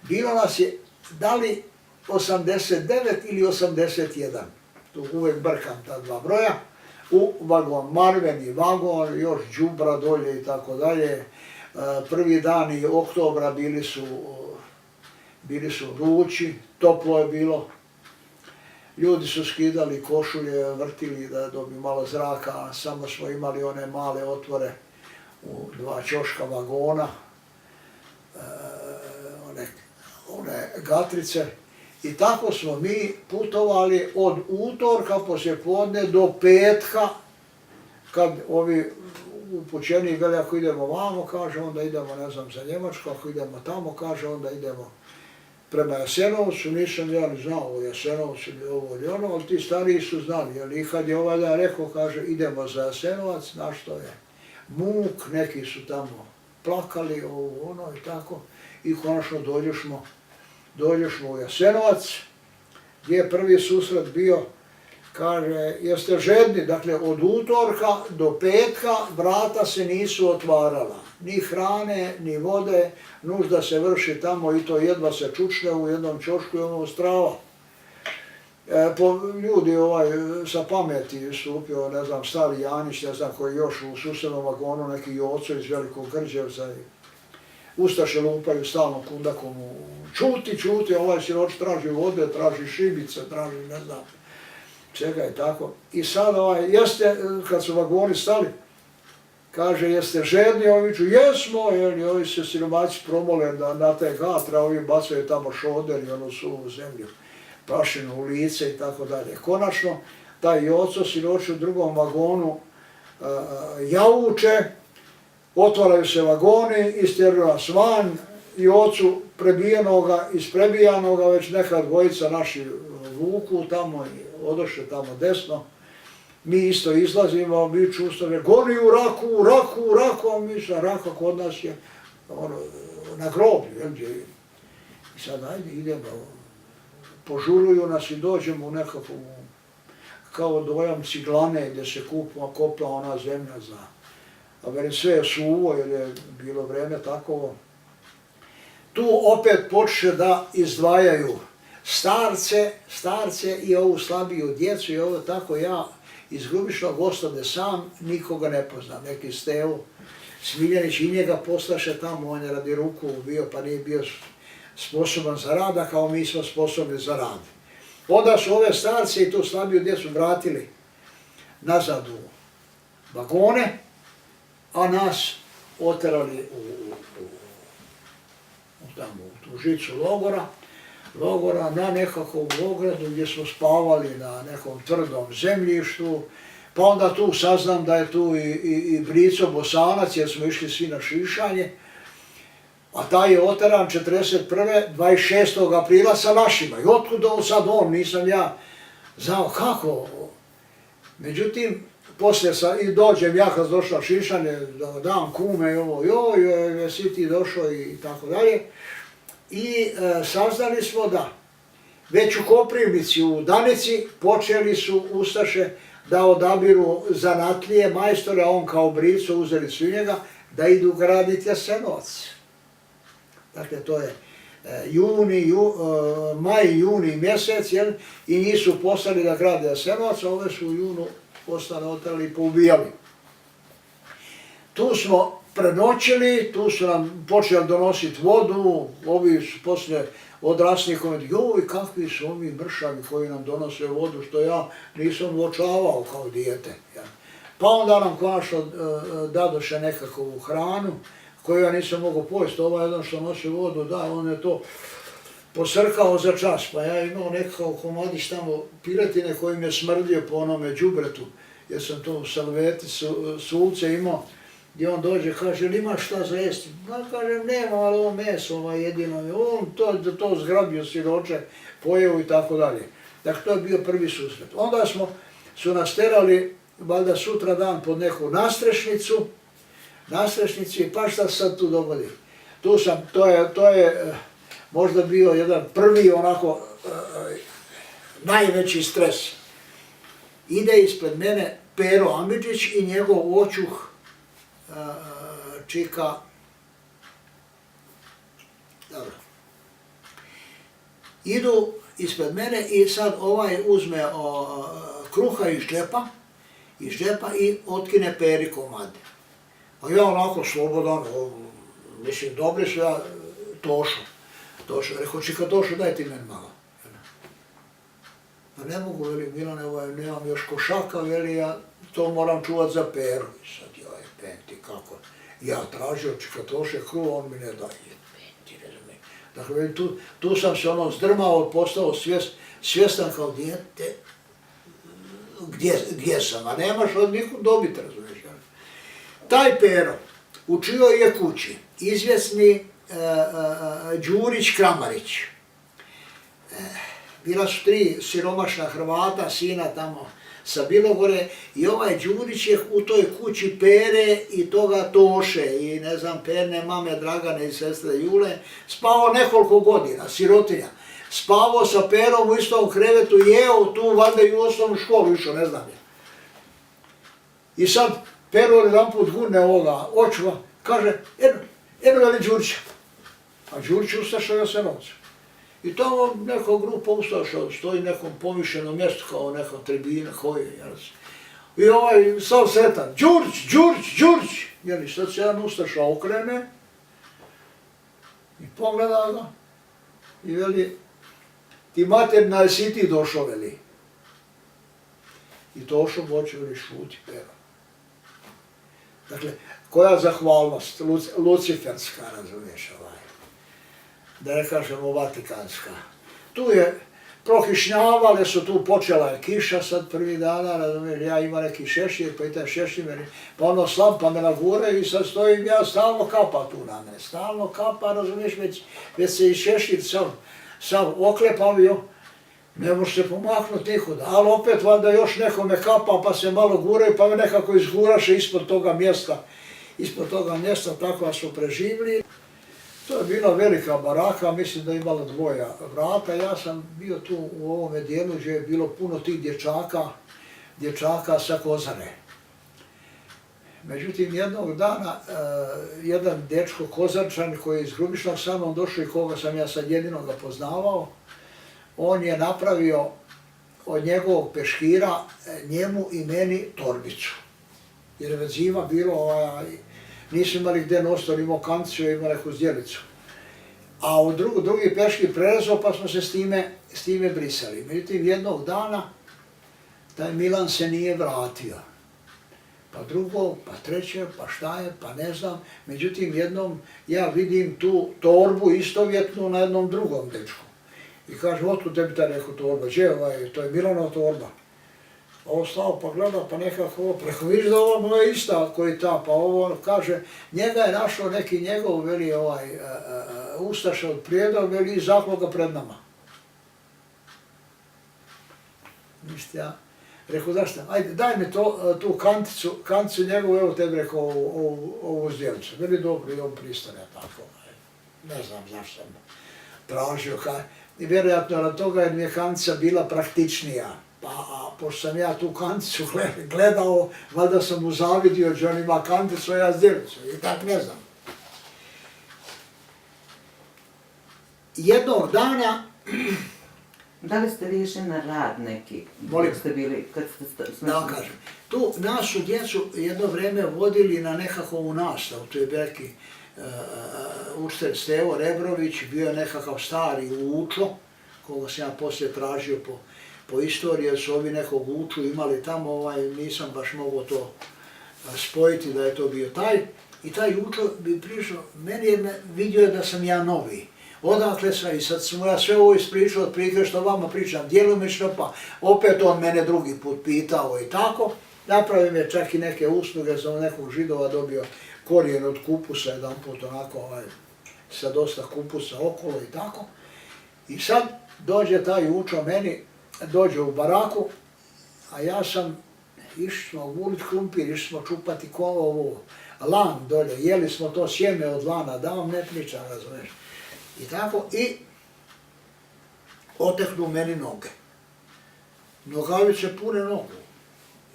Bilo nas je, da li 89 ili 81, tu uvijek brkam ta 2 broja, u vagon, marveni vagon, još đubra dolje i tako dalje. Prvi dani oktobra bili su vrući, toplo je bilo. Ljudi su skidali košulje, vrtili da dobiju malo zraka, a samo smo imali one male otvore u 2 ćoška vagona, one gatrice. I tako smo mi putovali od utorka poslijepodne do petka, kad ovi upućeni veli ako idemo vamo, kaže, onda idemo, ne znam, za Njemačku, ako idemo tamo, kaže, onda idemo prema Jasenovcu, nisam ja ni znao o Jasenovcu ili ovo ili ono, ali ti stariji su znali, jer i kad je ovaj dan rekao, kaže, idemo za Jasenovac, na što je muk, neki su tamo plakali, ovo, ono i tako, i konačno dođemo u Jasenovac, gdje je prvi susret bio, kaže, jeste žedni, dakle od utorka do petka vrata se nisu otvarala, ni hrane, ni vode, nužda se vrši tamo i to jedva se čučne u jednom ćošku i ono strava. Ljudi sa pameti stupio, ne znam, stari Janić, ne znam koji još u susednom vagonu, neki Joco iz Velikog Grđevca. Ustaše lupaju stalno kundakom, čuti, ovaj siroč traži vode, traži šibice, traži ne znam čega i tako. I sad jeste, kad su vagoni stali, kaže, jeste žedni, ovi viču, jesmo, jer ovi se siromaci promole na te gatre, ovi bacaju tamo šoder i onu suvu zemlju, prašinu u lice i tako dalje. Konačno, taj Joco siroč u drugom vagonu jauče, otvaraju se vagoni, istjeruju nas van, i ocu prebijenoga, isprebijanoga, već neka dvojica naši vuku tamo i odoše tamo desno. Mi isto izlazimo, mi čustave, goni u raku, u raku, u raku, a mi sa raka kod nas je na groblju, jel gdje. I sad ajde idemo, požuruju nas i dođemo u nekakvu, kao dojam ciglane gdje se kopa ona zemlja za, a velim sve je suvo jer je bilo vreme takovo. Tu opet počne da izdvajaju starce i ovu slabiju djecu i ovo tako ja iz Grubišnog ostade sam, nikoga ne poznam, neki Stevo Smiljanić i njega poslaše tamo, on je radi ruku bio pa nije bio sposoban za rad, a kao mi smo sposobni za rad. Onda su ove starce i tu slabiju djecu vratili nazad u vagone, a nas oterali tamo u tu žicu logora na nekakvom ogradu gdje smo spavali na nekom tvrdom zemljištu, pa onda tu saznam da je tu i Brico Bosanac jer smo išli svi na šišanje, a taj je oteran 1941. 26. aprila sa našima. I otkud sad on, nisam ja znao kako. Međutim, poslije i dođem ja kad došao šišanje, da dam kume i ovo, joj, jesi ti došao i tako dalje. I saznali smo da već u Koprivnici, u Danici, počeli su ustaše da odabiru zanatlije, majstora, on kao Brico, uzeli su njega, da idu graditi Jasenovac. Dakle, to je maj, juni mjesec, jel? I njih su poslali da grade Jasenovac, a ove su u junu ostale otrali i poubijali. Tu smo prenoćili, tu su nam počeli donositi vodu, ovi su poslije odrasli koji joj, kakvi su ovi mršavi koji nam donose vodu, što ja nisam uočavao kao dijete. Ja. Pa onda nam konačno dadoše nekakvu hranu, koju ja nisam mogao pojesti. Ovaj jedan što nosi vodu, da, on je to posrkao za čas, pa ja imao nekakav komadić tamo piletine koji mi je smrdio po onome đubretu, jer sam to u salveti sulce imao, gdje on dođe, kaže, ili imaš šta za jesti? Ja kažem, nema, ali ovo meso, jedino, on to zgrabio siroče, pojeo i tako dalje. Dakle, to je bio prvi susret. Onda su nas terali, valjda sutra dan pod neku nastrešnicu i pa šta sad tu dogodi? To je možda bio jedan prvi onako najveći stres. Ide ispred mene Pero Amidžić i njegov očuh čika, dobro, idu ispred mene i sad ovaj uzme kruha iz džepa i otkine Peri komade. A ja onako slobodan, mislim, dobri su ja Tošo, rekao, čika Tošo, daj ti meni malo. Pa ne mogu, veli, Milane, nemam još košaka, veli, ja to moram čuvat za Peru. I sad, joj, penti, kako? Ja tražio čika Toše kruh, on mi ne daje. Penti, razumije. Dakle, veli, tu sam se zdrmao, postao svjestan kao dijete, gdje sam, a nemaš od nikud dobiti, razumiješ. Taj Pero, u čijoj je kući, izvjesni Đurić Kramarić. Bila su 3 siromašna Hrvata, sina tamo sa Bilogore i ovaj Đurić je u toj kući Pere i toga Toše i ne znam, Perne mame Dragane i sestre Jule, spavao nekoliko godina, sirotinja. Spavao sa Perom u istom krevetu, jeo tu, valjda i u osnovnu školu išao, ne znam je. I sad Pero jedan put gurne ovoga očuva, kaže, eno veli Đurića. A Đurić ustaša Jasenovca. I tamo neka grupa ustaša stoji nekom povišenom mjestu kao neka tribina koji je. I ovaj sav sretan, Đurić. Jeli, sad se jedan ustaša okrene i pogleda ga i veli, ti materna, jesi ti došao, veli. I Tošo boće, veli, šuti Pero. Dakle, koja zahvalnost, luciferska, razumiješ, da ne kažemo vatikanska. prokišnjavale su tu, počela je kiša sad prvih dana, razumiješ, ja imam neki šešir, pa i taj šešir meni, pa ono slab, pa me naguraju i sad stojim, ja stalno kapa tu na mene, stalno kapa, razumiješ, već se i šešir sam oklepavio, ne može se pomaknuti nikuda, ali opet valjda još nekome kapa, pa se malo guraju, pa me nekako izguraše ispod toga mjesta, tako su preživili. To je bila velika baraka, mislim da je imala 2 vrata. Ja sam bio tu u ovome dijelu gdje je bilo puno tih dječaka sa Kozare. Međutim, jednog dana, jedan dečko Kozarčan koji je iz Grubišnog sa mnom došao i koga sam ja sad jedino ga poznavao, on je napravio od njegovog peškira njemu i meni torbicu. Jer je već zima bilo, nisu imali gdje nositi, on imao kancicu, imao neku zdjelicu. A u drugi peškir prerezao, pa smo se s time brisali. Međutim, jednog dana taj Milan se nije vratio. Pa drugo, pa treće, pa šta je, pa ne znam. Međutim, jednom ja vidim tu torbu istovjetnu na jednom drugom dečku. I kaže, otkud tebi ta neku torba, to je Milanova torba. Ovo stao pa gleda, pa nekako ovo preko, vidiš da ova moja ista koji ta, pa ovo kaže, njega je našao neki njegov, veli ustaša od Prijedora, veli i zaklao ga pred nama. Ništa ja, rekao, zašto, ajde, daj mi tu kanticu njegovu, evo tebi rekao ovu zdjelicu. Veli dobro i on pristane tako, ne znam zašto sam tražio, i vjerojatno od toga jer mi je kantica bila praktičnija. Pa, pošto sam ja tu kanticu gledao, valjda sam mu zavidio, že on ima kanticu, a ja zdjelicu, i tak ne znam. Jednog dana... Da li ste vi išli na rad neki? Molim. Da vam kažem. Tu nas su djecu jedno vreme vodili na nekakvu nastavu, tu je neki učitelj Stevo Rebrović, bio je nekakav stari Učo, koga sam ja poslije tražio po istoriji, jer su ovi nekog Uču imali tamo, nisam baš mogao to spojiti da je to bio taj. I taj Učo bi prišao meni jer me vidio da sam ja novi. Odakle sam i sad sam ja sve ovo ispričao, otprilike što vama pričam djelomično, pa opet on mene drugi put pitao i tako. Napravio je čak i neke usluge, sam od nekog Židova dobio korijen od kupusa, jedan put onako sa dosta kupusa okolo i tako. I sad dođe taj Učo meni, dođe u baraku, a ja sam išli smo gulit krumpir, išli smo čupati lan dolje, jeli smo to sjeme od lana, da vam ne pričam, razumiješ. I tako, i oteknu meni noge. Nogavice pune nogu.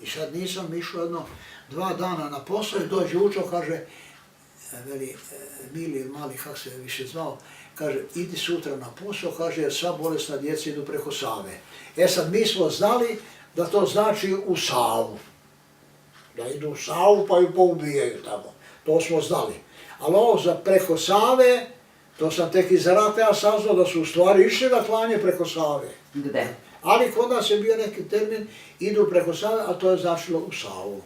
I sad nisam išao 2 dana na posao i dođe Učo, kaže, veli, Mili ili Mali, kak se više zvao, kaže, idi sutra na posao, kaže, jer sva bolesna djeca idu preko Save. Sad mi smo znali da to znači u Savu. Da idu u Savu pa ju poubijaju tamo. To smo znali. Ali ovo za preko Save, to sam tek iz rata saznao da su u stvari išli na klanje preko Save. Gde? Ali kod nas je bio neki termin, idu preko Save, a to je značilo u Savu.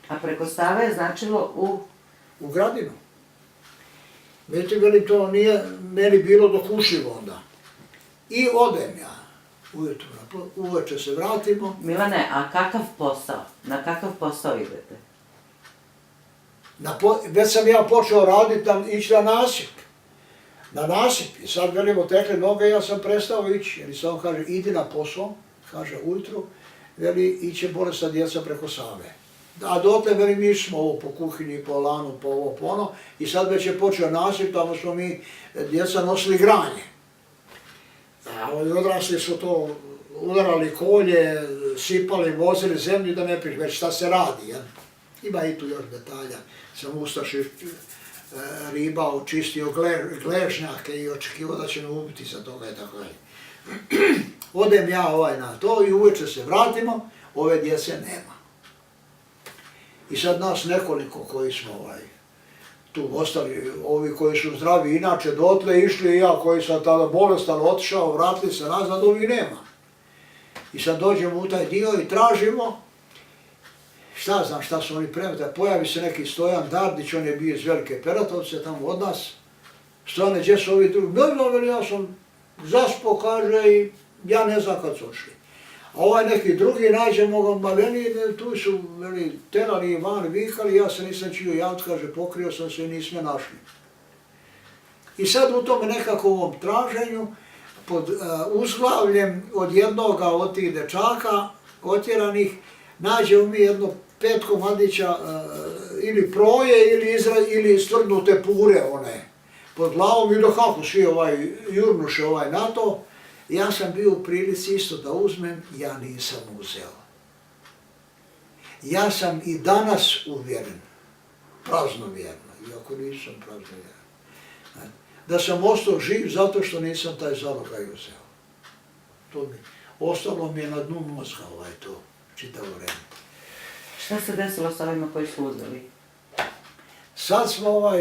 A preko Save je značilo u Gradinu. Vidite, veli, to nije meni bilo dokušljivo onda. I odem ja. Ujutro, uveče se vratimo. Milane, a kakav posao? Na kakav posao idete? Već sam ja počeo raditi, ići na nasip. Na nasip. I sad velimo tekle noge, ja sam prestao ići. Jer sam on kaže, idi na posao, kaže ujutru, veli, iće bolesna djeca preko Save. A dotle, veli, mi smo ovo po kuhinji, po lanu, po ovo, po ono. I sad već je počeo nasip, tamo smo mi, djeca nosili granje. A odrasli su to udarali kolje, sipali, vozili zemlju, da ne piš već šta se radi. Jel? Ima i tu još detalja. Sam ustaši ribao, čistio gležnjake i očekivao da će me ubiti sa toga i tako dalje. Odem ja na to i uveče se vratimo, ove djece nema. I sad nas nekoliko koji smo tu ostali, ovi koji su zdravi inače dotle išli, i ja koji sam tada bolestan otišao, vratili se nazad, ovih nema. I sad dođemo u taj dio i tražimo, šta znam šta su oni premeta, pojavi se neki Stojan Dardić, on je bio iz Velike Peratovce, tamo od nas. Stojane, gdje su ovi drugi? No, ja sam zaspao, kaže, i ja ne znam kad su ošli. A ovaj neki drugi nađemo ga, ma veli, tu su, veli, terali van, vikali, ja se nisam čio javiti, kaže, pokrio sam se i nismo našli. I sad u tom nekakvom traženju, pod uzglavljem od jednoga od tih dečaka, otjeranih, nađemo mi jedno 5 komadića ili proje ili stvrdnute pure one pod glavom i dohaku svi jurnuše na to. Ja sam bio u prilici isto da uzmem, ja nisam uzeo. Ja sam i danas uvjeren, praznovjerno, iako nisam praznovjerno, da sam ostao živ zato što nisam taj zalogaj uzeo. Ostalo mi je na dnu mozga to čitavo vreme. Šta se desilo s ovima koji su uzeli? Sad smo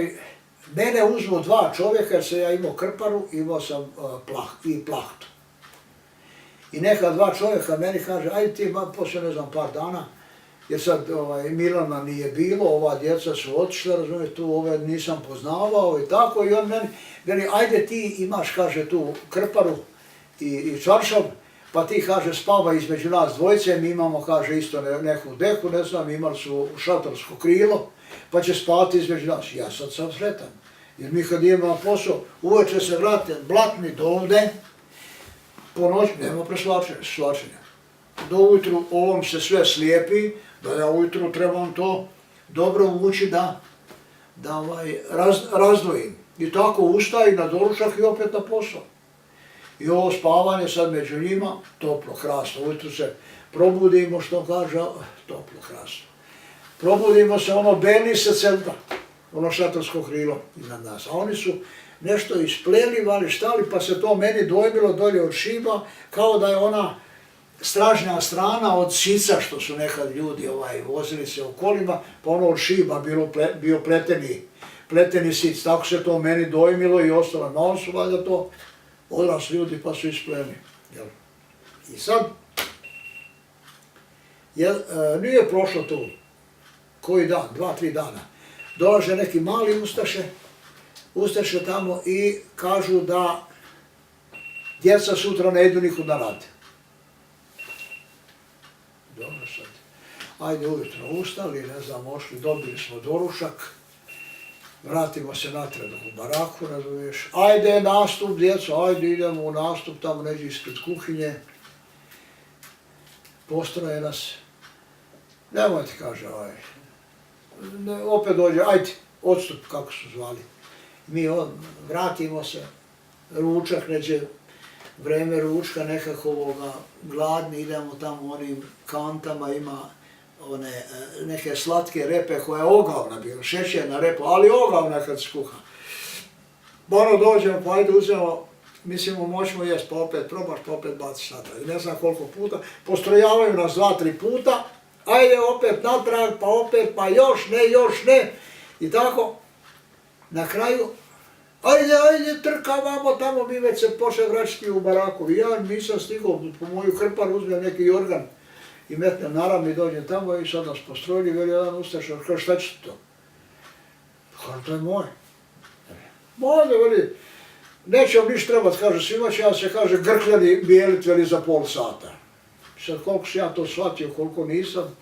mene uzmu 2 čovjeka jer sam ja imao krparu, imao sam plahtu. I neka 2 čovjeka meni kaže, ajde ti poslije ne znam par dana, jer sad Milana nije bilo, ova djeca su otišla, razumijete, tu ove nisam poznavao i tako, i on meni, ajde ti imaš, kaže, tu krparu i čaršav, pa ti, kaže, spava između nas dvojice, mi imamo, kaže, isto neku deku, ne znam, imali su šatorsko krilo, pa će spavati između nas. Ja sad sam sretan, jer mi kad idemo na posao, uveče se vrate blatni do ovde, po noći nema preslačenja. Do ujutru ovom se sve slijepi, da ja ujutru trebam to dobro uvući da razdvojim. I tako ustaje na doručak i opet na posao. I ovo spavanje sad među njima, toplo, krasno. Ujutru se probudimo, što kaže, toplo, krasno. Probudimo se, beli se centra, šatorsko krilo iznad nas. A oni su nešto ispleli, štali, pa se to meni dojmilo dolje od šiba, kao da je ona stražnja strana od sica, što su nekad ljudi vozili se u kolima, pa od šiba bio pleteni sic. Tako se to meni dojmilo i ostalo. No, on su valjda to odrasli ljudi pa su ispleni. I sad, nije prošlo tu koji dan, 2-3 dana. Dolaže neki mali ustaše tamo i kažu da djeca sutra ne idu nikud na rad. Dobro sad, ajde ujutro ustali, ne znam, ošli, dobili smo doručak, vratimo se natrag u baraku, razumiješ, ajde nastup djeco, ajde idemo u nastup, tamo neđe ispred kuhinje, postroje nas, nemojte, kaže, opet dođe, ajde, odstup, kako su zvali. Mi vratimo se, ručak, neđe vreme ručka nekakvoga, gladni, idemo tamo onim kantama, ima neke slatke repe koja je ogavna bila, šećerna repa, ali ogavna kad se kuha. Dođemo, pa ajde uzmemo, mislimo moćemo jest, pa opet probaš, pa opet baciš natrag. I ne znam koliko puta, postrojavaju nas 2-3 puta, ajde opet natrag, pa opet, pa još ne, i tako, na kraju, ajde, trkavamo tamo, mi već se počne vraćati u baraku. I ja nisam stigao, po moju krparu uzmem neki jorgan i metnem naravno i dođem tamo i sad nas postrojili, veli jedan ustaša, kaže, šta će to? Kaže, to je moje. Mojde, veli, neće vam ništa trebati, kaže, svima će ja se, kaže, grkljani bijelit, veli, za pol sata. Sad koliko sam ja to shvatio, koliko nisam,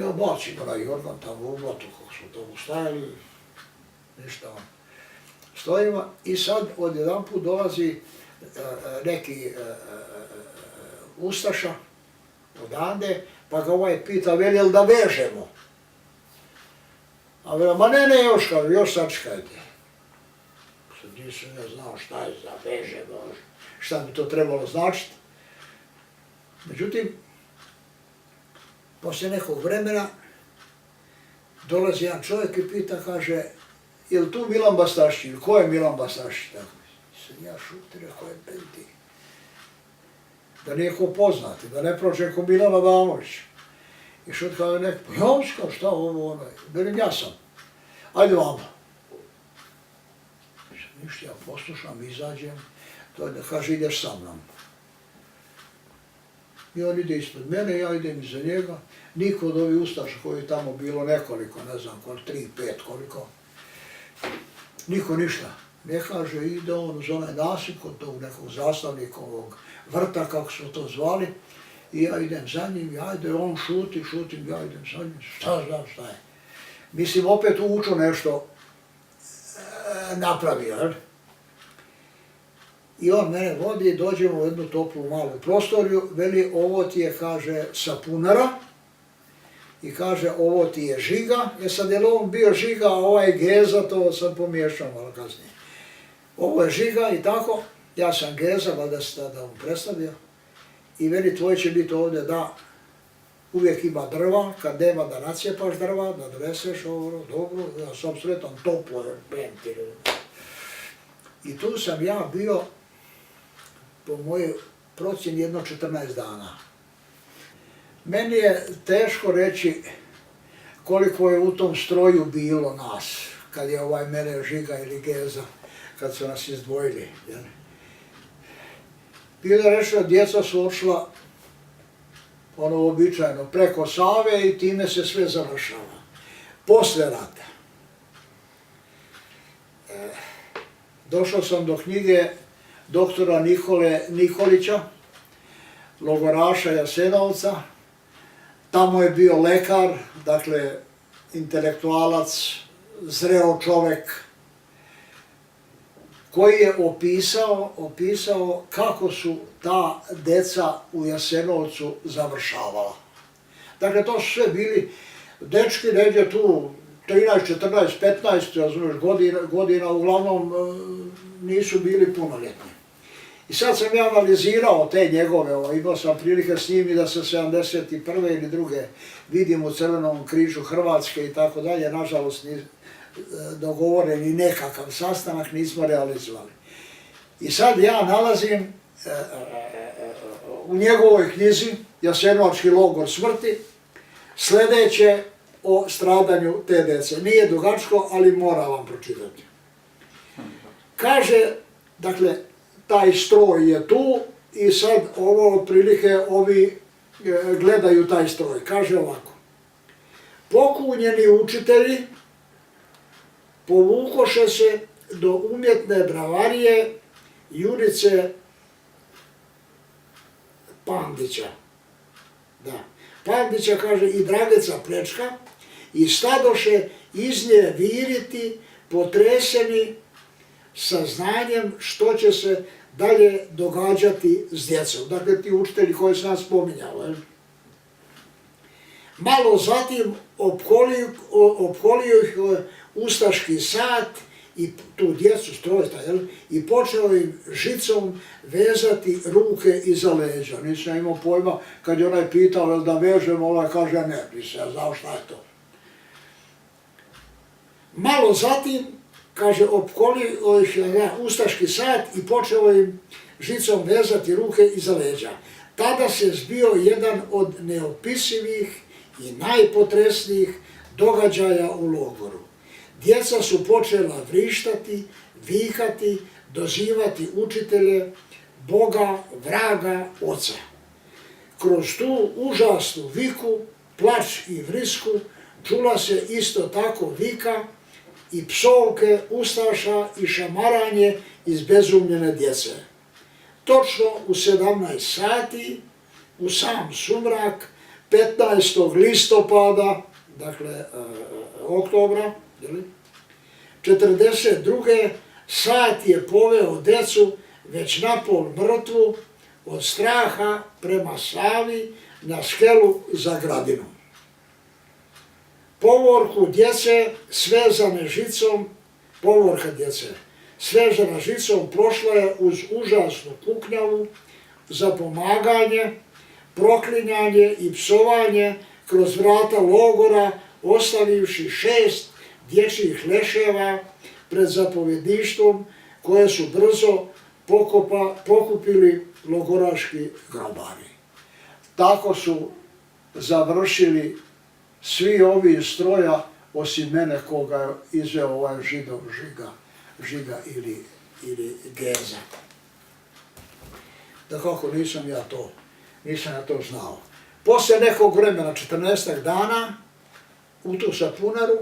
ja bacim onaj jorgan tamo u motu, kako smo to ustajali, ništa vam. Stojimo i sad odjedanput dolazi neki ustaša odande, pa ga pita, veli, jel da vežemo? A veli, ma ne, još, kaže, još sačekajte. Sad nisam ja znao šta je za vežemo, šta bi to trebalo značiti. Međutim, poslije nekog vremena dolazi jedan čovjek i pita, kaže, je li tu Milan Bastašći? Ko je Milan Bastašći? Ja šuti, rekao je Benti. Da nije ko poznati, da ne prođe ko Milan Adamović. I šut kao je neko, ja šta ovo, velim ja sam. Ajde vama. Ništa, ja poslušam, izađem, kaže ideš sa mnom. I on ide ispred mene, ja idem iza njega. Niko od ovih ustaša koji je tamo bilo nekoliko, ne znam koliko, 3, 5, koliko. Niko ništa. Ne kaže, ide on uz onaj nasip kod tog nekog zastavnikovog vrta, kako su to zvali, i ja idem za njim, i ajde, on šutim, ja idem za njim, šta je. Mislim, opet uču nešto napravio, jel? I on mene vodi, dođemo u jednu toplu malu prostoriju, veli, ovo ti je, kaže, sapunara, i kaže, ovo ti je žiga, sad je li on bio žiga, a ovaj geza, to sam pomiješao malo kasnije. Ovo je žiga i tako, ja sam geza, valjda se tada on predstavio, i veli, tvoj će biti ovdje da uvijek ima drva, kad nema da nacijepaš drva, da doneseš ovo, dobro, ja sam sretan, toplo je, pentir. I tu sam ja bio, po mojoj procjeni, jedno 14 dana. Meni je teško reći koliko je u tom stroju bilo nas, kad je mene žiga ili geza, kad su nas izdvojili. Bilo rečeno, djeca su odšla običajno preko Save i time se sve završava. Posle rata. Došao sam do knjige doktora Nikole Nikolića, logoraša Jasenovca. Tamo je bio lekar, dakle intelektualac, zreo čovek, koji je opisao kako su ta deca u Jasenovcu završavala. Dakle, to su sve bili dečki, negdje tu 13, 14, 15 godina, uglavnom nisu bili punoljetni. I sad sam ja analizirao te njegove, imao sam prilike s njim i da se 71. ili druge vidim u Crvenom križu Hrvatske i tako dalje, nažalost dogovoren i nekakav sastanak nismo realizovali. I sad ja nalazim u njegovoj knjizi Jasenovački logor smrti sljedeće o stradanju te dece. Nije dugačko, ali moram vam pročitati. Kaže, dakle, taj stroj je tu i sad ovo otprilike ovi gledaju taj stroj. Kaže ovako, pokunjeni učitelji povukoše se do umjetne bravarije Jurice Pandića. Da. Pandića, kaže, i Drageca Plečka, i stadoše iz nje viriti, potreseni saznanjem što će se dalje događati s djecom. Dakle, ti učitelji koji sam spominjao. Malo zatim opkolio ih ustaški sat i tu djecu strojta, i počeo im žicom vezati ruke iza leđa. Nisam imao pojma, kad je onaj pitao da vežem, onaj kaže ne, nisam ja znao šta je to. Malo zatim, kaže, opkolio ih ustaški sat i počeo im žicom vezati ruke iza leđa. Tada se zbio jedan od neopisivih i najpotresnijih događaja u logoru. Djeca su počela vrištati, vikati, dozivati učitelje, Boga, vraga, oca. Kroz tu užasnu viku, plač i vrisku, čula se isto tako vika i psovke ustaša i šamaranje izbezumljene djece. Točno u 17 sati, u sam sumrak, 15. listopada, dakle oktobra, 42. sat je poveo decu već napol mrtvu od straha prema Savi na skelu za Gradinom. Povorku djece svezane žicom, povorka djece svezana žicom prošla je uz užasnu kuknjavu za pomaganje, proklinjanje i psovanje kroz vrata logora, ostavivši 6 dječjih leševa pred zapovjedništvom koje su brzo pokupili logoraški grobari. Tako su završili svi ovi iz stroja, osim mene koga je izveo ovaj Židov Žiga ili Geza. Da kako nisam ja to znao. Poslije nekog vremena, 14 dana, u tu sapunaru,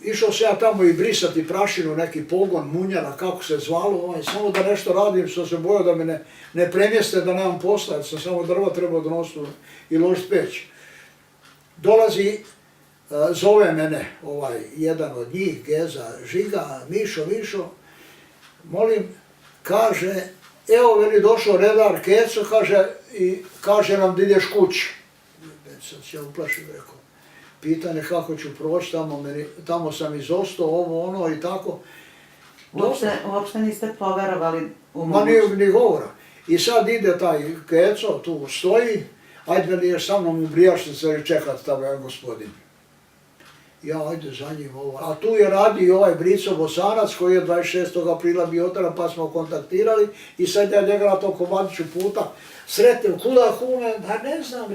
išao se ja tamo i brisati prašinu, neki pogon, munjara, kako se zvalo, samo da nešto radim, što se bojao da me ne premjeste, da nemam posla, jer sam samo drva trebao donositi i ložiti peć. Dolazi, zove mene jedan od njih, Geza, Žiga, Mišo, molim, kaže, evo veli došao redar Keco, kaže nam da ideš kući. Sad se ja uplašim, rekao, pitanje kako ću proći, tamo sam izostao, ovo, ono i tako. Uopšte niste poverovali u Ma ni govora. I sad ide taj Keco, tu stoji, ajde veli ješ sa mnom u Brijašnicu i čekat tamo jedan gospodin. Ja ajde za njim a tu je radi i ovaj Brico Bosanac koji je 26. aprila bio otvoren pa smo kontaktirali i sad ja njega na tom komadiću puta sretnem, kuda kume, da ne znam,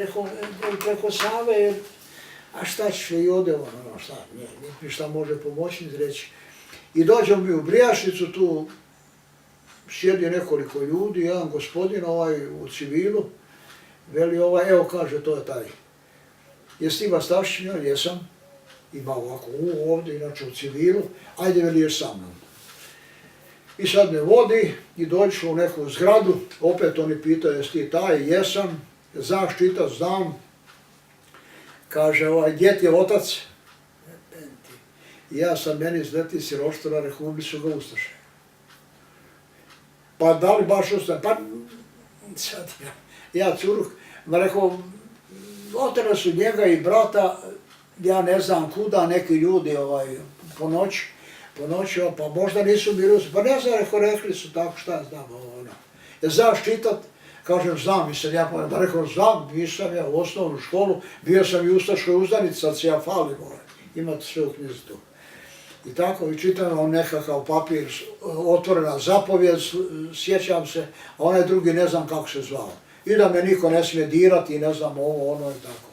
preko Save, a šta ćeš i ode ono, šta, mi šta može pomoći reći. I dođemo mi u Brijašnicu, tu sjedi nekoliko ljudi, jedan gospodin u civilu, veli evo kaže to je taj. Jesi ti Bastašćin? Ja jesam. Ima ovako ovdje, inače u civilu, ajde veli ješ sa mnom. I sad me vodi i dođu u neku zgradu, opet oni pitaju jesi ti taj, jesam, znaš čitat, znam. Kaže gdje ti je otac? I ja sam meni izleti siroštora, rekao, ubili su ga ustaše. Pa da li baš ustaše? Pa sad ja curuk, ma rekao, otjerali su njega i brata, ja ne znam kuda, neki ljudi po noći, pa možda nisu bili, pa ne znam, rekli su tako, šta znam, znaš čitat? Kažem, znam, mislim, ja rekao, znam, nisam ja u osnovnu školu, bio sam i u ustaškoj uzdanici, sad se ja falim, imate sve u knjizi tu. I tako, i čitam nekakav papir, otvorena zapovjed, sjećam se, a onaj drugi ne znam kako se zvao. I da me niko ne smije dirati, ne znam ovo, ono i tako.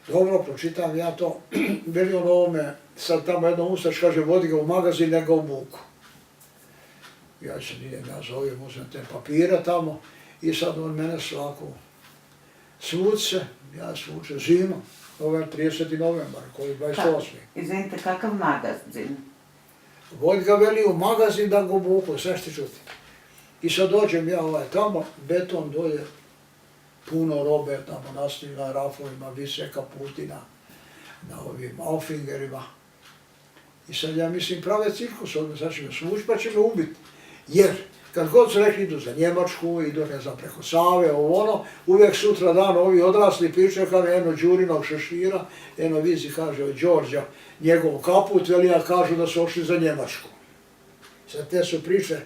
Dobro, pročitam ja to, veli on ovome, sad tamo jedno ustaš kaže, vodi ga u magazin, ne ga u buku. Ja se idem, ja zovem, uzmem te papire tamo i sad on mene svako svuče, ja svučem zima, ovo je 30. novembar, koji je 28. Izvinite, kakav magazin? Vodi ga veli u magazin da ga u buku, sve što čuti. I sad dođem ja tamo, beton dolje, puno robe tamo nastavlja na rafovima, vise kaputina, na ovim auffingerima. I sad ja mislim prave cirkus, sad će me svući pa će me ubiti. Jer kad god su rekli idu za Njemačku, idu ne znam preko Save, uvijek sutra dan ovi odrasli pričaju kao eno Đurinog šešira, eno vizi kaže od Đorđa njegov kaput, veli ja kažu da su ošli za Njemačku. Sad te su priče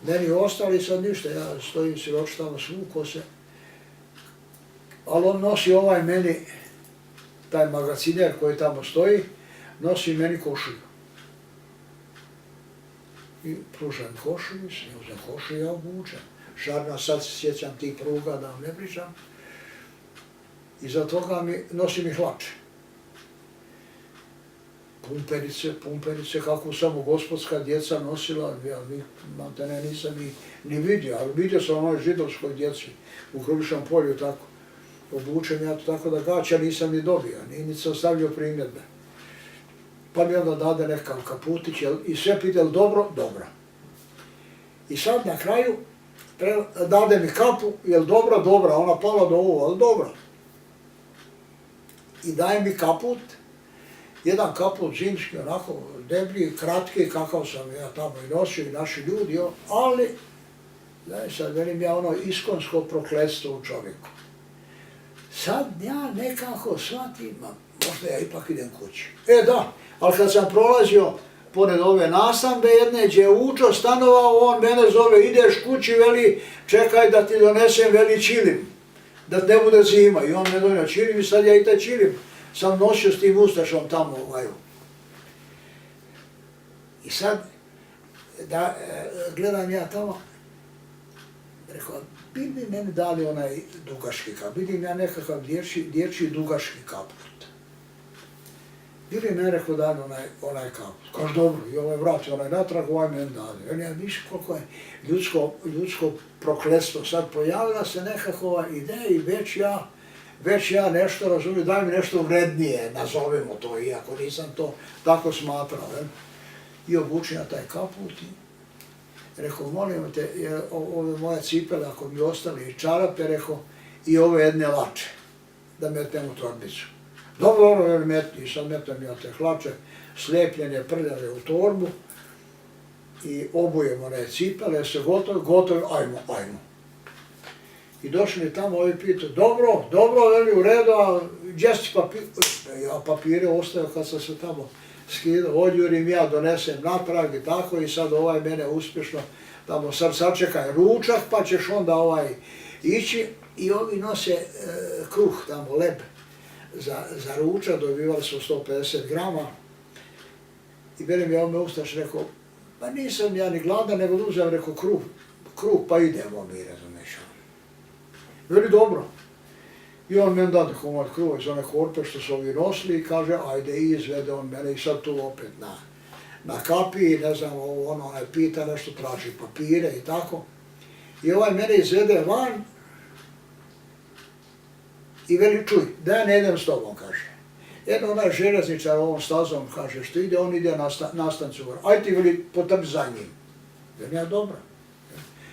meni ostali, sad ništa, ja stojim siroč tamo svuko se. Ali on nosi meni, taj magaziner koji tamo stoji, nosi meni košulju. I pružam košulju, ja uzem košulju, ja obučem. Šarna, sad se sjećam tih pruga, da vam ne pričam. Iza toga nosi mi hlače. Pumperice, kako samo gospodska djeca nosila, ja nisam ni vidio, ali vidio sam onoj židovskoj djeci u Kruvišnom polju tako. Obučem ja to tako da gaća nisam ni dobio, ni sam stavljao primjedbe. Pa mi onda dade nekakav kaputić i sve pita, jel dobro? Dobro. I sad na kraju dade mi kapu, jel dobro? Dobra, ona pala do ovo, ali dobro. I daje mi kaput, jedan kaput zimski, onako deblji, kratki, kakav sam ja tamo i nosio i naši ljudi, ali, sad velim ja iskonsko prokletstvo u čovjeku. Sad ja nekako shvatim, možda ja ipak idem kući. Da, ali kad sam prolazio pored ove nasambe jedne, gdje je Učo stanovao, on mene zove, ideš kući, veli, čekaj da ti donesem, veli, čilim, da ne bude zima. I on me donio čilim i sad ja i taj čilim sam nosio s tim ustašom tamo. I sad, da gledam ja tamo, rekao, bi meni dali onaj dugaški kaput, vidim ja nekakav dječji dugaški kaput. Bili me rekao dali onaj kaput. Kaže dobro, i ovaj vrati onaj natrag, meni dali. Ja viš koliko je ljudsko prokletstvo. Sad pojavila se nekakva ideja i već ja već ja nešto razumijem, daj mi nešto vrednije, nazovemo to, iako nisam to tako smatrao. I obučim ja taj kaput i rekao, molim te, ove moje cipele, ako mi ostali i čarape, rekao, i ove jedne lače, da metnem u torbicu. Dobro, metni, i sad metem ja te hlače, slijepljene, prljave u torbu i obujemo one cipele, se gotovi, ajmo. I došli tamo, ovi pitaju, dobro, veli u redu, a gdje si papir? Ja papire ostavio kad sam se tamo skidao, odjurim ja, donesem natrag i tako i sad ovaj mene uspješno tamo sad sačekaj ručak pa ćeš onda ići i ovi nose kruh tamo, leb za ručak, dobivali su 150 grama i velim ja ome ustaš, rekao, pa nisam ja ni gladan, nego uzem, rekao, kruh, pa idemo mi, razumiješ. Veli dobro. I on meni dade komad kruha iz one korpe što su ovi nosili i kaže, ajde, i izvede on mene i sad tu opet na kapiji, ne znam, onaj pita nešto, traži papire i tako. I ovaj mene izvede van i veli, čuj, da ja ne idem s tobom, kaže. Jedno onaj željezničar ovom stazom, kaže, što ide, on ide na stancu, aj ti veli, potrpi za njim. Veli, ja dobro.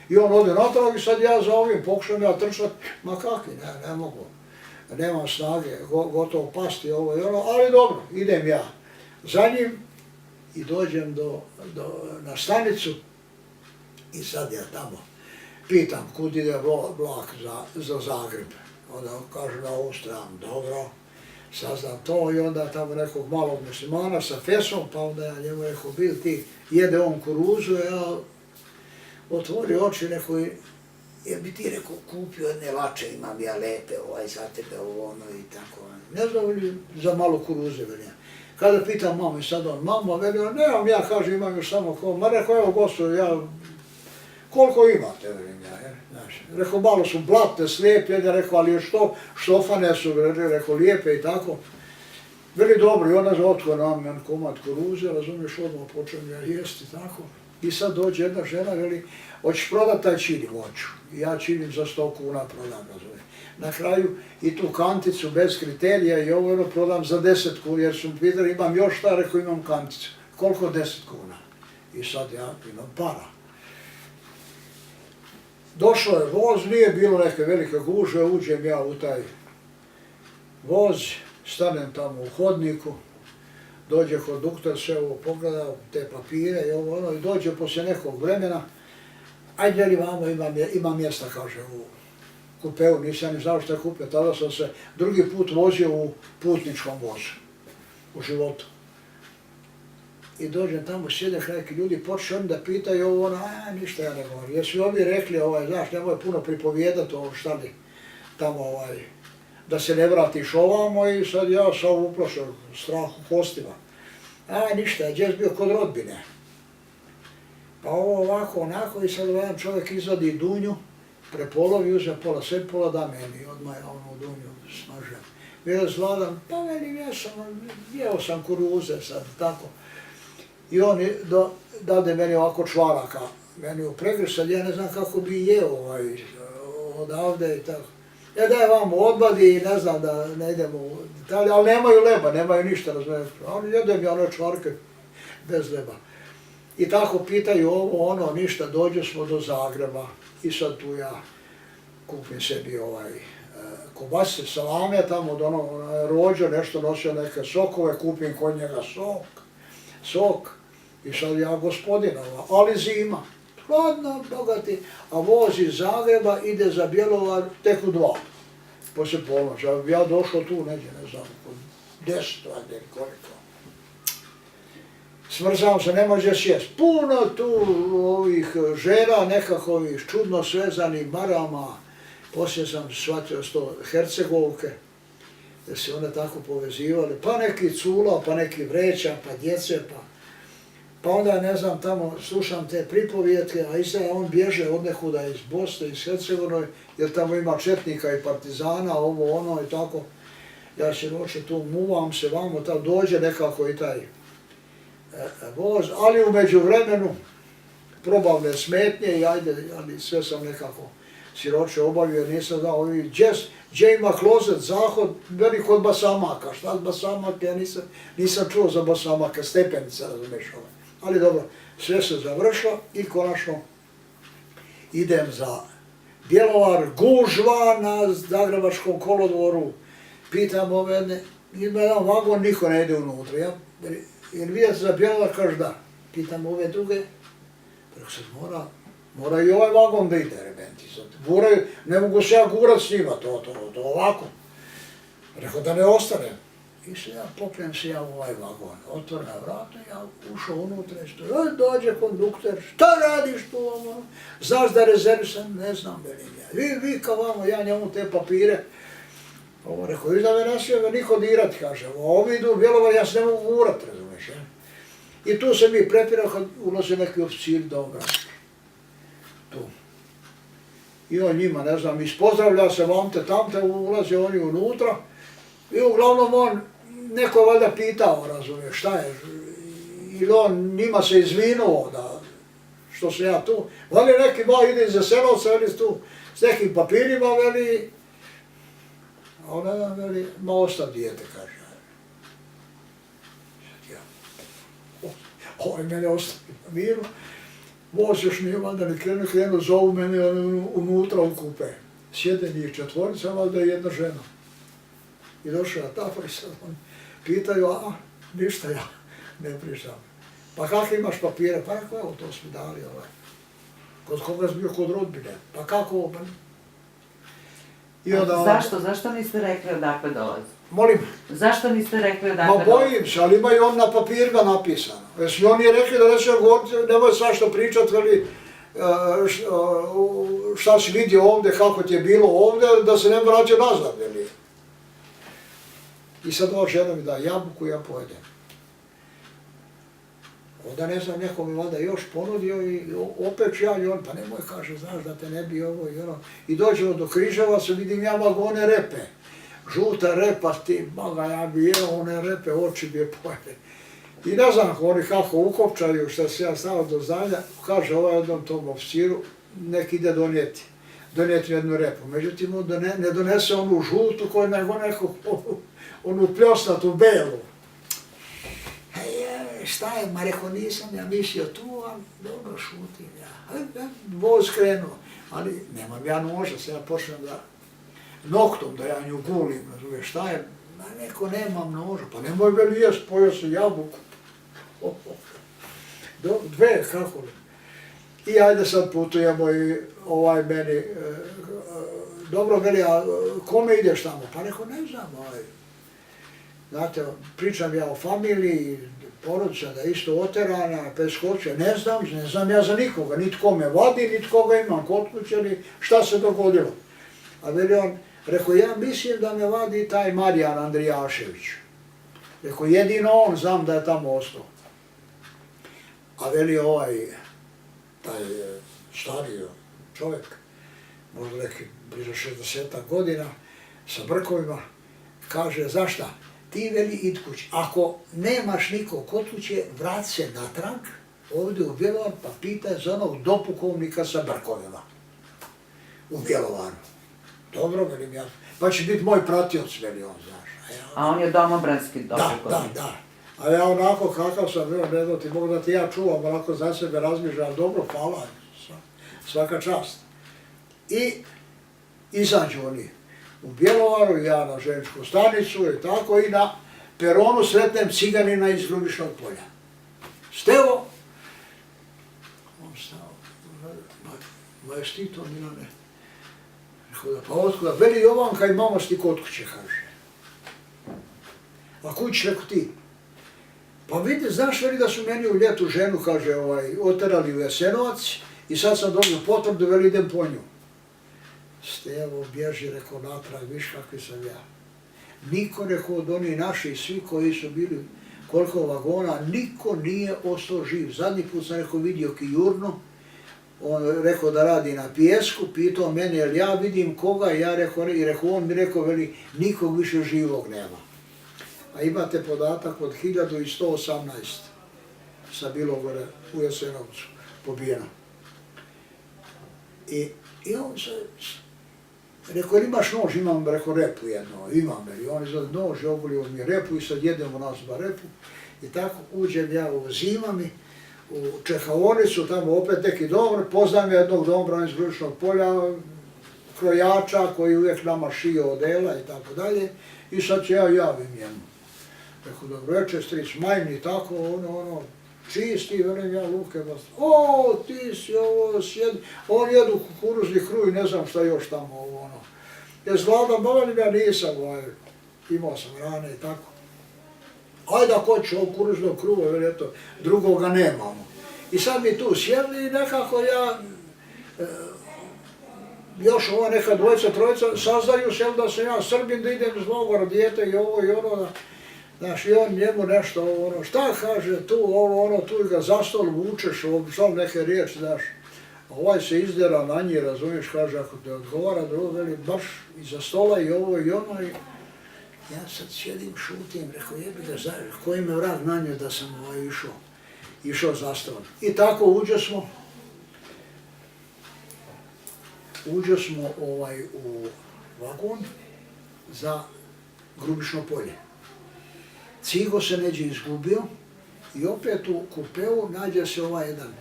I on ode natrag i sad ja za ovim pokušam ja trčat, ma kakvi, ne mogu. Nemam snage, gotovo pasti ovo i ono, ali dobro, idem ja za njim i dođem na stanicu i sad ja tamo pitam kud ide vlak za Zagreb. Onda kaže na ovu stranu, dobro, saznam to i onda tamo nekog malog muslimana sa fesom, pa onda ja njemu rekao, bil ti, jede on kuruzu, ja otvori oči, rekao, jer bi ti rekao, kupio jedne lače, imam ja lepe, za tebe, ono i tako. Ne znam li za malo kuruze, veli ja. Kada pitam mamu i sad on, mama, veli on, nemam ja, kaže, imam još samo ko, ma rekao, evo gospodo, ja, koliko imate, velim ja, znaš. Rekao, malo su blatne, slijepljene, rekao, ali još štofane su, rekao, lijepe i tako. Veli dobro, i onda otkrio nam komad kuruze, razumiješ, odmah počnem ja jesti i tako. I sad dođe jedna žena, veli, hoćeš prodat taj činim, hoću. I ja činim za 100 kuna prodam, razumiješ. Na kraju i tu kanticu bez kriterija i ovo prodam za 10 kuna, jer su mi pitali, imam još šta, rekao, imam kanticu. Koliko? 10 kuna. I sad ja imam para. Došao je voz, nije bilo neke velike gužve, uđem ja u taj voz, stanem tamo u hodniku, dođe konduktor, sve ovo pogleda, te papire i ovo ono, i dođe poslije nekog vremena, ajde li vamo, ima mjesta, kaže, u kupeu, nisam ni znao što je kupio, tada sam se drugi put vozio u putničkom vozu, u životu. I dođem tamo, sjede neki ljudi, počne oni da pitaju ovo ono, ništa ja ne govorim, jer su ovi rekli, znaš, nemoj puno pripovijedati ovo šta li tamo, da se ne vratiš ovamo i sad ja sam uplašao, strah u kostima. Ništa, gdje je bio kod rodbine. Pa ovo ovako, onako i sad jedan čovjek izvadi dunju, prepolovi, uze pola sebi, pola da meni, odmah ja onu dunju smažem. Bio zladan, pa meni jeo sam kuruze sad, tako. I on dade meni ovako čvaraka, meni u pregrš, sad ja ne znam kako bi jeo odavde i tako. Daj vam odvadi i ne znam da ne idemo u detalje, ali nemaju leba, nemaju ništa, razumiješ. Oni jedem ja one čvarke bez leba. I tako pitaju ovo, ono, ništa, dođe smo do Zagreba i sad tu ja kupim sebi kobasice, salame, tamo od rođo, nešto nosio neke sokove, kupim kod njega sok i sad ja gospodin, ali zima. Hladno, bogati, a voz iz Zagreba ide za Bjelovar tek u 2, poslije ponoć. Ja došao tu neđe, ne znam, kod 10, valjda koliko. Smrzam se, ne može sjest. Puno tu ovih žena, nekakvih čudno svezanih marama. Poslije sam shvatio sto Hercegovke, da se one tako povezivali. Pa neki cula, pa neki vreća, pa djece, pa onda, ne znam, tamo slušam te pripovjetke, a isto on bježe od nekuda iz Bosne, iz Hercegovine, jer tamo ima četnika i partizana, ovo, ono i tako. Ja se noće tu muvam se vamo, tamo dođe nekako i taj voz, ali u međuvremenu probavne smetnje i ajde, ali sve sam nekako siroče obavio, jer nisam znao, gdje ima klozet, zahod, veli kod basamaka, šta basamak, ja nisam čuo za basamaka, stepenica, razumiješ ovaj. Ali dobro, sve se završilo i konačno idem za Bjelovar, gužva na Zagrebačkom kolodvoru, pitam ove, ima jedan vagon, niko ne ide unutra, jer vidjeti za Bjelovar, kaže da. Pitam ove druge, preko sad mora i ovaj vagon da ide, rebenti sad. Guraju, ne mogu se ja gurat s njima, to ovako. Rekao da ne ostane. I se ja popijem se ja u ovaj vagon, otvorena vrata, ja ušao unutra i stoji, dođe kondukter, šta radiš tu, znaš da rezervisam, ne znam, velim ja. Vi kao vamo, ja njemu te papire. Rekao, viš da me ne smije niko dirati, kaže, ovi idu u Bjelovar, ja se ne mogu gurat, razumiješ, ja. I tu se mi prepirao kad ulaze neki oficir Beogradski. Tu. I on njima, ne znam, ispozdravlja se vamte, tamte, ulaze oni unutra. I uglavnom on, neko je valjda pitao, razumiješ, šta je. Ili on njima se izvinuo da, što se ja tu. Vali neki ide iz Jasenovca, veli tu, s nekim papirima, veli. A on jedan veli, ma ostav dijete, kaže. Ovaj mene ostavi na miru, voz još nije valjda ni krenu, zovu mene unutra u kupe. Sjede njih četvorica, valjda je jedna žena. I došao ja tako i sad oni pitaju, ništa ja ne pričam. Pa kako imaš papire? Pa rekao, evo to smo dali ovaj. Kod koga sam bio kod rodbine. Pa kako ovo? Zašto niste rekli odakle dolazi? Molim? Zašto niste rekli odakle dolazi? Ma bojim se, ali ima i on na papirima napisano. Jesi on je rekli da neće govoriti, nemoj svašta pričat, veli šta si vidio ovdje, kako ti je bilo ovdje, da se ne vraća nazad, veli. I sad ova žena mi da jabuku, ja pojedem. Onda ne znam, neko mi valjda još ponudio i opet ja i on, pa nemoj, kaže, znaš da te ne bi ovo i ono. I dođemo do Križevaca, vidim ja vagone repe. Žuta repa, ti, maga, ja bi jeo one repe, oči bi je pojede. I ne znam oni kako ukopčaju, šta se ja stao do zdanja, kaže ovaj jednom tom oficiru, nek ide donijeti jednu repu. Međutim, on ne donese onu žutu koju nego neku, onu pljosnatu belu. Šta je, ma rekao, nisam ja mislio tu, ali dobro, šutim ja. Voz krenuo, ali nemam ja noža, se ja počnem da noktom da ja nju gulim, razumiješ, šta je, ma neko nemam noža, pa nemoj veli jest, pojeo se jabuku. Dve, kako li. I ajde sad putujemo i ovaj meni, dobro veli, a kome ideš tamo? Pa rekao, ne znam, znate, pričam ja o familiji, porodica da je isto oterana, preskočio, ne znam ja za nikoga, nitko me vadi, nitko ga imam kod kuće, ni šta se dogodilo. A veli on, rekao, ja mislim da me vadi taj Marijan Andrijašević. Rekao, jedino on znam da je tamo ostao. A veli taj stariji čovjek, možda neki bliže 60 godina, sa brkovima, kaže, zašta? Ti veli id kući. Ako nemaš nikog kod kuće, vrat se natrag, ovdje u Bjelovar, pa pitaj za onog dopukovnika sa brkovima. U Bjelovaru. Dobro, velim ja. Pa će biti moj pratioc, veli on, znaš. A on je domobranski dopukovnik. Da. A ja onako kakav sam, ne znam ti, mogu da ti ja čuvam, onako za sebe razmišljam, dobro, hvala, svaka čast. I izađu oni u Bjelovaru, ja na željezničku stanicu i tako, i na peronu sretnem ciganina iz Grubišnog polja. Stevo, on stao, ma jesi ti to, Milane? Pa otkuda, veli Jovanka i mama sti kod kuće, kaže. A kuć, rekao ti? Pa vidi, znaš veli da su meni u ljetu ženu, kaže, oterali u Jasenovac i sad sam dobio potvrdu, veli idem po nju. Stevo bježi, rekao, natrag, viš kakvi sam ja. Niko, rekao, od onih naših, svi koji su bili koliko vagona, niko nije ostao živ. Zadnji put sam, rekao, vidio Kijurnu, on rekao da radi na pijesku, pitao mene, jel ja vidim koga, ja rekao, i on mi rekao, veli, nikog više živog nema. A imate podatak od 1118 sa bilo gore u Jasenovcu pobijeno. I on se, rekao, imaš nož? Imam, rekao, repu jedno, imam, i on izgleda nož, ogulio mi repu i sad jedemo nas ba repu. I tako uđem ja u zimami, u čekaonicu, tamo opet neki dombr, poznam jednog dombra iz Grubišnog polja, krojača koji uvijek nama šije odela i tako dalje. I sad će ja javim njemu. Rekao, dobro večer, stric Majni, tako, ono, čisti, velim ja Luke, o, ti si ovo sjedi, on jedu kukuruzni kruj, ne znam šta još tamo, ono. Je zladan, velim ja nisam, imao sam rane i tako. Ajde ako hoćeš ovo kukuruznog kruva, veli eto, drugoga nemamo. I sad mi tu sjedli i nekako ja, još ova neka dvojica, trojica, saznaju se da sam ja Srbin, da idem iz logora, dijete i ovo i ono, znaš, i on njemu nešto, ono, šta kaže tu, ovo, ono, tu ga za stol vučeš, sam neke riječi, znaš. Ovaj se izdera na njih, razumiješ, kaže, ako te odgovara, drugo, veli, baš iza stola i ovo i ono, i ja sad sjedim, šutim, rekao, jebi ga, znaš, koji me vrag na nju da sam išao za stol. I tako uđe smo u vagon za Grubišno polje. Cigo se neđe izgubio i opet u kupeu nađe se jedan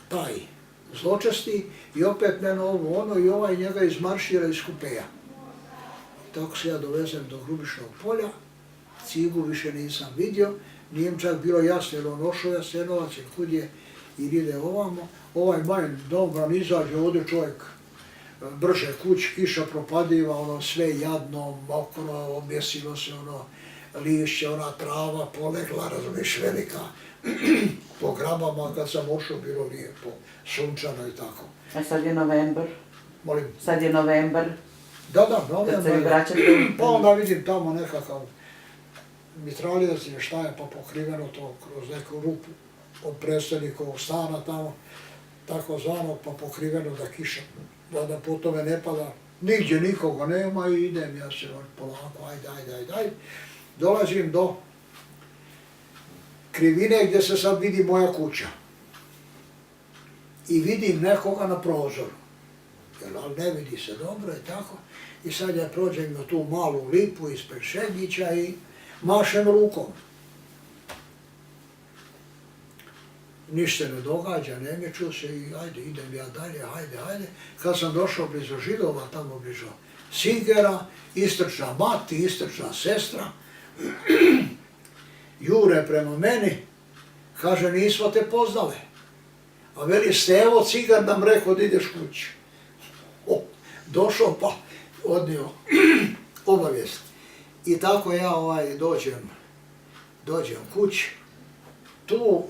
taj zločesti i opet mene ovo ono i ovaj njega izmaršira iz kupeja. Tako se ja dovezem do Grubišnog polja, Cigu više nisam vidio, nije mi čak bilo jasno jer on ošao Jasenovac ili kud je ili ide ovamo. Ovaj Majn Dombran izađe, ovdje čovjek brže kući, kiša propadiva, ono sve jadno, mokro, objesilo se ono lišće, ona trava polegla, razumiješ, velika. Po grabama kad sam ošao bilo lijepo, sunčano i tako. A sad je novembar? Molim? Sad je novembar? Da, novembar. Kad se vi vraćate? Pa onda vidim tamo nekakav mitraljevac ili šta je, pa pokriveno to kroz neku rupu od predsjednikovog stana tamo, tako zvano, pa pokriveno da kiša, da po tome ne pada. Nigdje nikoga nema i idem ja se polako, ajde. Dolazim do krivine gdje se sad vidi moja kuća. I vidim nekoga na prozoru. Ali ne vidi se dobro i tako. I sad ja prođem na tu malu lipu ispred Šegića i mašem rukom. Ništa se ne događa, ne miču se i ajde, idem ja dalje, ajde. Kad sam došao blizu Židova, tamo blizu Sigera, istrčna mati, istrčna sestra, jure prema meni, kaže, nismo te poznale. A veli, Stevo Cigar nam rekao da ideš kući. Došao pa odnio obavijest. I tako ja dođem kući. Tu,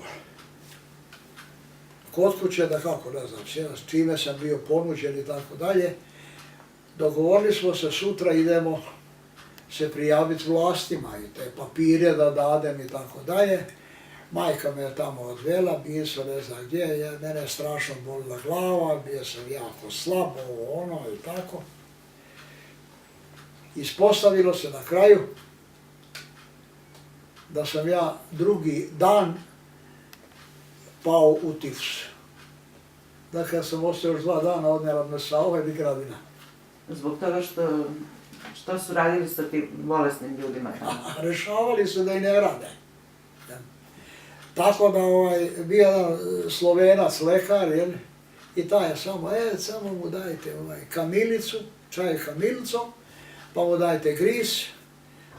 kod kuće, da kako, ne znam, s čime sam bio ponuđen i tako dalje. Dogovorili smo se, sutra idemo se prijaviti vlastima i te papire da dadem i tako dalje. Majka me je tamo odvela, bio sam ne znam gdje, mene je strašno bolila glava, bio sam jako slab, ono i tako. Ispostavilo se na kraju da sam ja drugi dan pao u tifus. Dakle, ja sam ostao još 2 dana, odnijela me sa ove Gradina. Zbog toga što su radili sa tim bolesnim ljudima tamo? Rešavali su da i ne rade. Tako da bio jedan Slovenac, lekar, i taj je samo mu dajte kamilicu, čaj kamilicom, pa mu dajte gris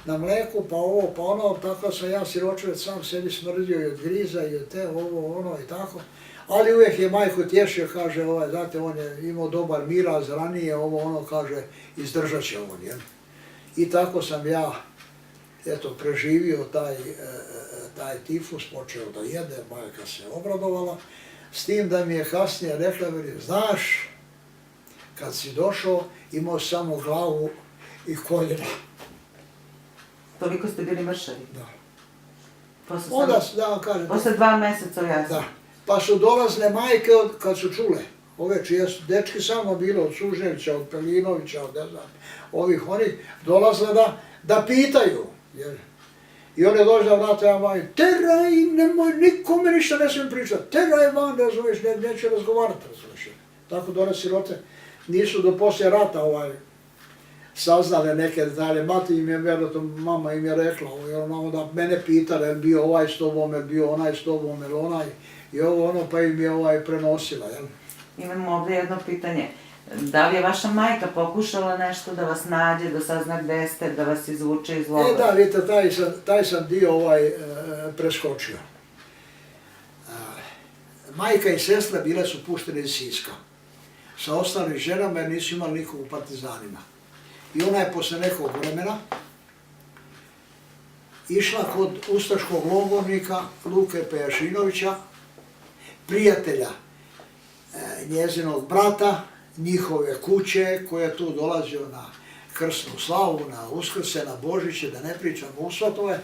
na mleku, pa ovo, pa ono, tako sam ja siročovec sam sebi smrdio i od griza i od te, ovo, ono i tako. Ali uvijek je majku tješio, kaže, znate, on je imao dobar miraz ranije, ovo, ono, kaže, izdržat će on, jel? I tako sam ja, eto, preživio taj tifus, počeo da jede, majka se obradovala, s tim da mi je kasnije rekla, znaš, kad si došao, imao samo glavu i koljena. Toliko ste bili mršavi? Da. Onda, da vam kažem. Posle 2 mjeseca jasno. Da. Pa su dolazile majke kad su čule, ove čije su dečki samo bilo od Suževića, od Pelinovića, od ne znam, ovih onih, dolazile da pitaju. Jer I on je došao da vrata, ja maj, teraj, nemoj, nikome ništa ne smijem pričati, teraj van, razumiješ, neće razgovarati, razumiješ. Tako da one sirote nisu do poslije rata saznale neke detalje. Mati im je, vjerojatno mama im je rekla, onda mene pitala, je li bio ovaj s tobom, je li bio onaj s tobom, je li onaj, i ono pa im je prenosila, jel? Imamo ovdje jedno pitanje. Da li je vaša majka pokušala nešto da vas nađe, da sazna gde ste, da vas izvuče iz logora? Da, vidite, taj sam dio preskočio. Majka i sestra bile su puštene iz Siska sa ostalim ženama jer nisu imali nikog u partizanima. I ona je posle nekog vremena išla kod ustaškog logornika Luke Pejašinovića, prijatelja njezinog brata, njihove kuće, koji je tu dolazio na krsnu slavu, na Uskrse, na Božiće, da ne pričam u svatove,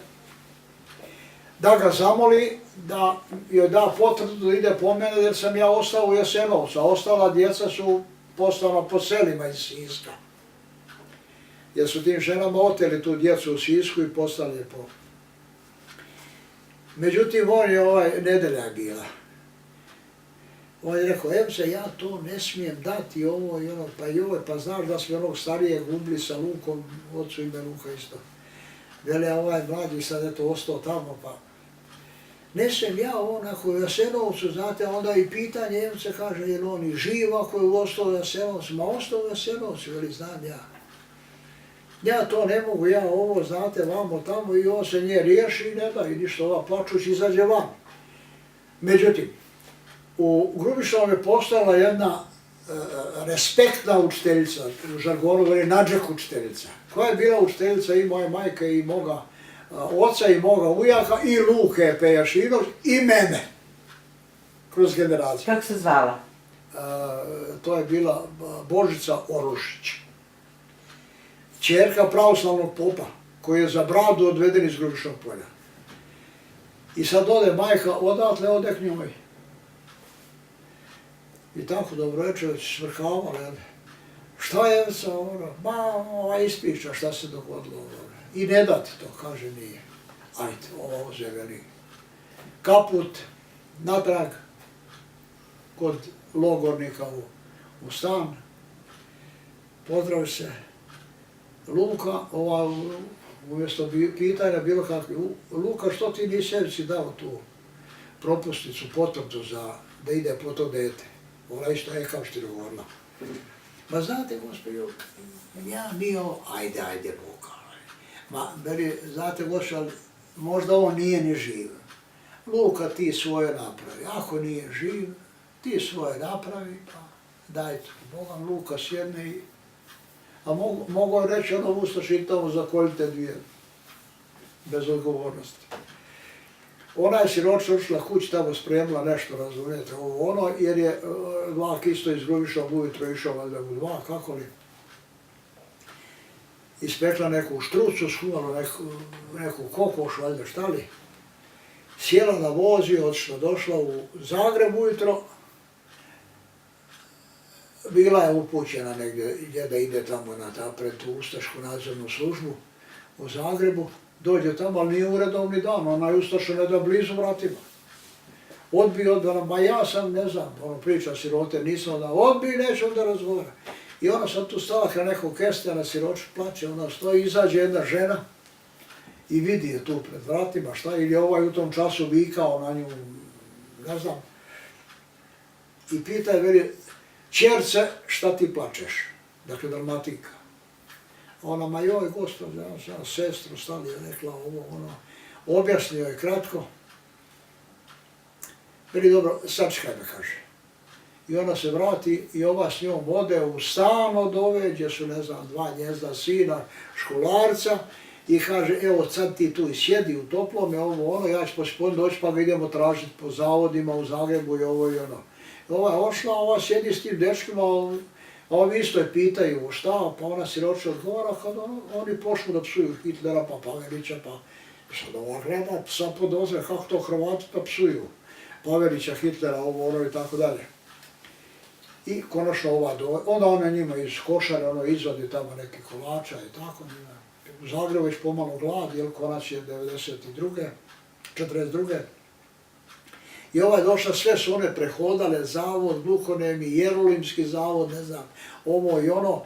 da ga zamoli da joj da potvrdu da ide po mene jer sam ja ostao u Jasenovcu, a ostala djeca su postala po selima iz Siska. Jer su tim ženama oteli tu djecu u Sisku i postali je po... Međutim, on je nedelja je bila. On je rekao, Emce, ja to ne smijem dati ovo i ono, pa joj, pa znaš da smo onog starijeg ubili sa Lukom, ocu ime Luka isto. Veli, a mlađi sad eto ostao tamo, pa... Ne smijem ja onako u Jasenovcu, znate, onda i pitanje Emce kaže, je li on i živ ako je ostao u Jasenovcu? Ma ostao u Jasenovcu, veli, znam ja. Ja to ne mogu, ja ovo, znate, vamo tamo i on se nje riješi i ne da, i ništa, ova plačuć izađe van. Međutim, u Grubišnovom je postojala jedna respektna učiteljica, u žargonu veli nadžek učiteljica, koja je bila učiteljica i moje majke i moga oca i moga ujaka i Luke Pejašinović i mene, kroz generaciju. Kako se zvala? To je bila Božica Orušić, ćerka pravoslavnog popa, koji je za bradu odveden iz Grubišnog polja. I sad ode majka, odatle ode k njoj. I tako dobro večer svrhavala, jel? Šta je sa ono? Ma, ispriča šta se dogodilo. I ne dati to, kaže nije. Ajde, ovo se veli. Kaput, natrag, kod logornika u stan. Pozdravi se. Luka, umjesto pitanja bilo kakve, Luka, što ti nisi dao tu propusnicu, potvrdu da ide po to dete? Ona isto je kao što je govorila. Ma znate, gospođo, ja nije ovo, ajde, Luka. Ma, veli, znate, gospođo, možda on nije ni živ. Luka, ti svoje napravi. Ako nije živ, ti svoje napravi, pa dajte. Bogam, Luka sjedne i... A mogu je reći ono ustaši tamo zakoljite dvije, bez odgovornosti. Ona je siroče otišla kući, tamo spremila nešto, razumijete, jer je vlak isto iz Grubišnog ujutro išao valjda u 2, kako li. Ispekla neku štrucu, skuvala neku kokoš, valjda šta li. Sjela na voz i otišla, došla u Zagreb ujutro. Bila je upućena negdje da ide tamo pred tu ustašku nadzornu službu u Zagrebu. Dođe tamo, ali nije uredovni dan, ona je ustaša ne da blizu vratima. Odbija, ma ja sam, ne znam, priča sirote, nisam da odbija, neću onda razgovara. I ona sad tu stala kraj nekog kestena, siroče plače, ona stoji, izađe jedna žena i vidi je tu pred vratima, šta, ili u tom času vikao na nju, ne znam. I pita je, veli, ćerce, šta ti plačeš? Dakle, Dalmatinka. Ona, ma joj, gospođa, sestru stali je rekla ovo, objasnio je kratko. Veli, dobro, sačekaj me, kaže. I ona se vrati i ova s njom ode u stan od ove, gdje su, ne znam, 2 njezna sina, školarca, i kaže, evo, sad ti tu sjedi u toplome, ja ću poslije doći pa ga idemo tražiti po zavodima u Zagrebu i ovo i ono. Ova je ošla, ova sjedi s tim dečkima, a ovi isto je pitaju šta, pa ona siroče odgovara, kad oni počnu da psuju Hitlera, pa Pavelića, pa sad ova gleda, sam podozre kako to Hrvati pa psuju Pavelića, Hitlera, ovo i tako dalje. I konačno ova onda ona njima iz košare izvadi tamo neki kolača i tako, u Zagrebu već pomalo glad, jer konac je 42. I došla, sve su one prehodale, zavod, gluhonemi, Jerolimski zavod, ne znam, ovo i ono.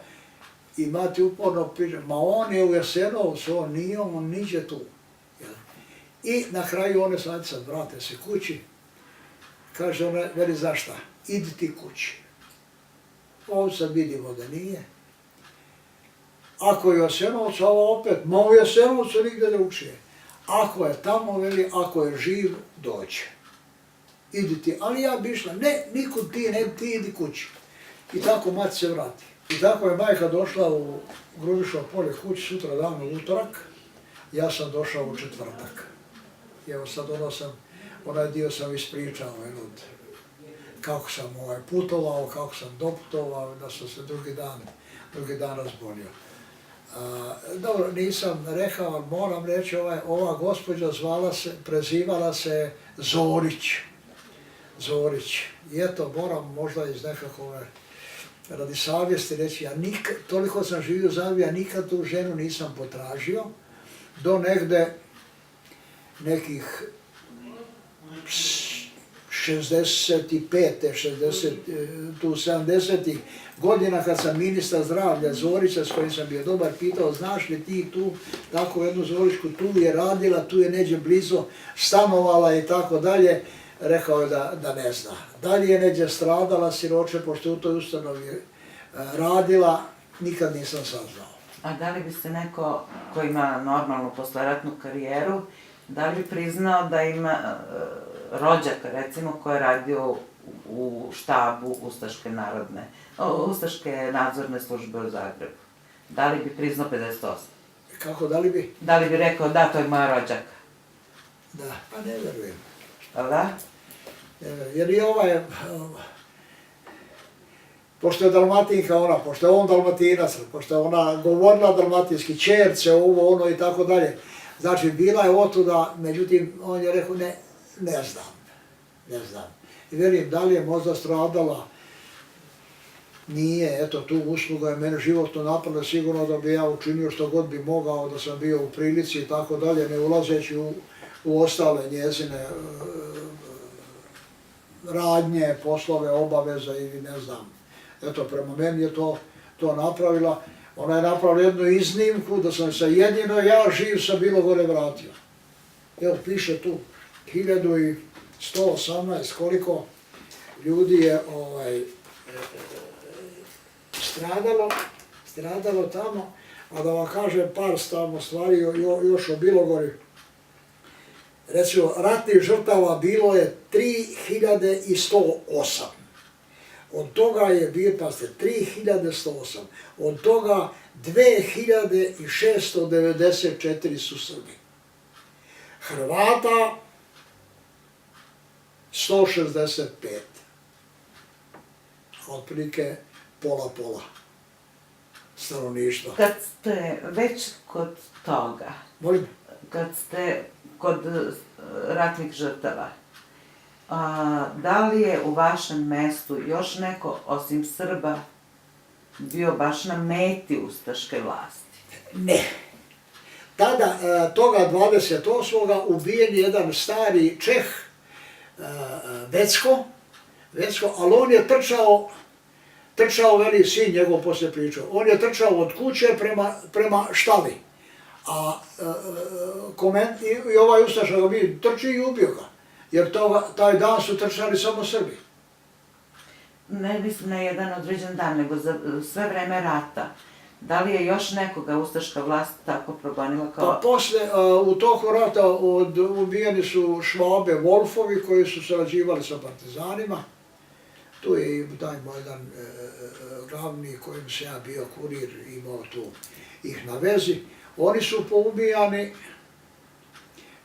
I mati uporno priča, ma on je u Jasenovcu, on nije, on niđe tu. I na kraju one sad vrate se kući. Kaže ona, veli zašta, idi ti kući. Ovo sad vidimo da nije. Ako je u Jasenovcu, ovo opet, ma u Jasenovcu nigde drugčije. Ako je tamo, veli, ako je živ, doće. Idi ti, ali ja bi išla, ne, nikud ti, ne, ti idi kući. I tako mati se vrati. I tako je majka došla u Grubišovo polje kući sutra dan u utorak, ja sam došao u četvrtak. I evo sad onaj dio sam ispričao, kako sam putovao, kako sam doputovao, da sam se drugi dan razbolio. Dobro, nisam rekao, ali moram reći, ova gospođa prezivala se Zorić. I eto, moram možda iz nekakove, radi savjesti reći, ja toliko sam živio u Zagrebu, ja nikad tu ženu nisam potražio, do negde nekih 70 godina kad sam ministar zdravlja Zorića, s kojim sam bio dobar, pitao, znaš li ti tu tako jednu Zoričku, tu je radila, tu je neđe blizu stanovala i tako dalje, rekao je da ne zna. Da li je neđe stradala siroče, pošto je u toj ustanovi radila, nikad nisam saznao. A da li bi se neko ko ima normalnu posleratnu karijeru, da li bi priznao da ima rođaka, recimo, ko je radio u štabu Ustaške nadzorne službe u Zagrebu? Da li bi priznao 58? Kako, da li bi? Da li bi rekao, da, to je moja rođaka? Da, pa ne verujem. Da? Jer i pošto je Dalmatinka ona, pošto je on Dalmatinac, pošto je ona govorila dalmatinski, čerce, ovo, ono i tako dalje. Znači, bila je otuda, međutim, on je rekao, ne znam. I verujem, da li je možda stradala, nije, eto, tu usluga je mene životno napadla, sigurno da bi ja učinio što god bi mogao, da sam bio u prilici i tako dalje, ne ulazeći u ostale njezine radnje, poslove, obaveze ili ne znam. Eto, prema meni je to napravila. Ona je napravila jednu iznimku da sam se jedino ja živ sa Bilogore vratio. Evo, piše tu, 1118, koliko ljudi je stradalo tamo, a da vam kažem par stvari još o Bilogori. Recimo, ratnih žrtava bilo je 3108. Od toga je bilo, pazite, 3108. Od toga 2694 su Srbi. Hrvata 165. Otprilike pola stanovništva. Kad ste već kod toga, Molim? kad ste kod ratnih žrtava, da li je u vašem mestu još neko, osim Srba, bio baš na meti ustaške vlasti? Ne. Tada, toga 28. ubijen je jedan stari Čeh, Vecko, ali on je trčao, veli sin njegov poslije pričao, on je trčao od kuće prema štali. I ovaj ustaša ga bi trči i ubio ga, jer taj dan su trčali samo Srbi. Ne mislim na jedan određen dan, nego za sve vreme rata. Da li je još nekoga ustaška vlast tako progonila kao... Pa posle, u toku rata ubijeni su Švabe, Wolfovi, koji su sarađivali sa partizanima. Tu je i taj moj jedan glavni, kojim se ja bio kurir, imao tu ih na vezi. Oni su poubijani,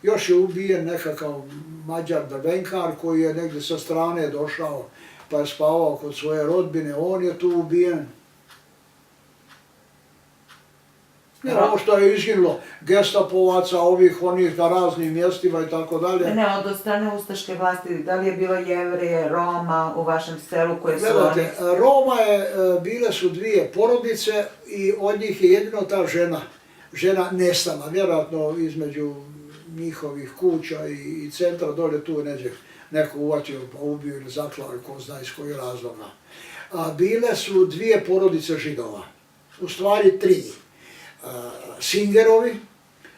još je ubijen nekakav Mađar Drvenkar koji je negdje sa strane došao pa je spavao kod svoje rodbine, on je tu ubijen. Ovo što je izginulo, gestapovaca, onih na raznim mjestima i tako dalje. Ne, od strane ustaške vlasti, da li je bilo Jevreje, Roma u vašem selu koje su oni... Gledajte, Roma bile su dvije porodice i od njih je jedino ta žena nestala, vjerojatno između njihovih kuća i centra dolje tu neđe neko uvatio pa ubio ili zaklao ili ko zna iz kojih razloga. Bile su dvije porodice Židova, u stvari tri.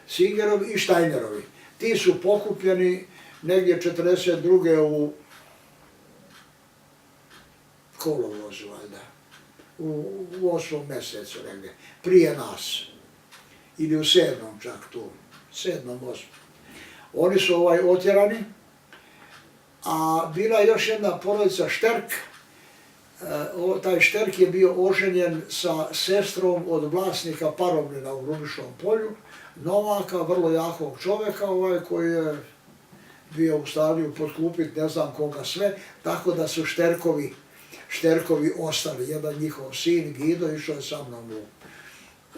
Singerovi i Štajnerovi. Ti su pokupljeni negdje 42. u kolovozu, valjda, u 8. mjesecu negdje, prije nas. Ili u 7. čak tu, 7. 8. Oni su otjerani, a bila je još jedna porodica Šterk. Taj Šterk je bio oženjen sa sestrom od vlasnika paromljena u Grubišnom polju, Novaka, vrlo jakog čovjeka koji je bio u stanju potkupiti ne znam koga sve, tako da su Šterkovi ostali. Jedan njihov sin, Gido, išao je sa mnom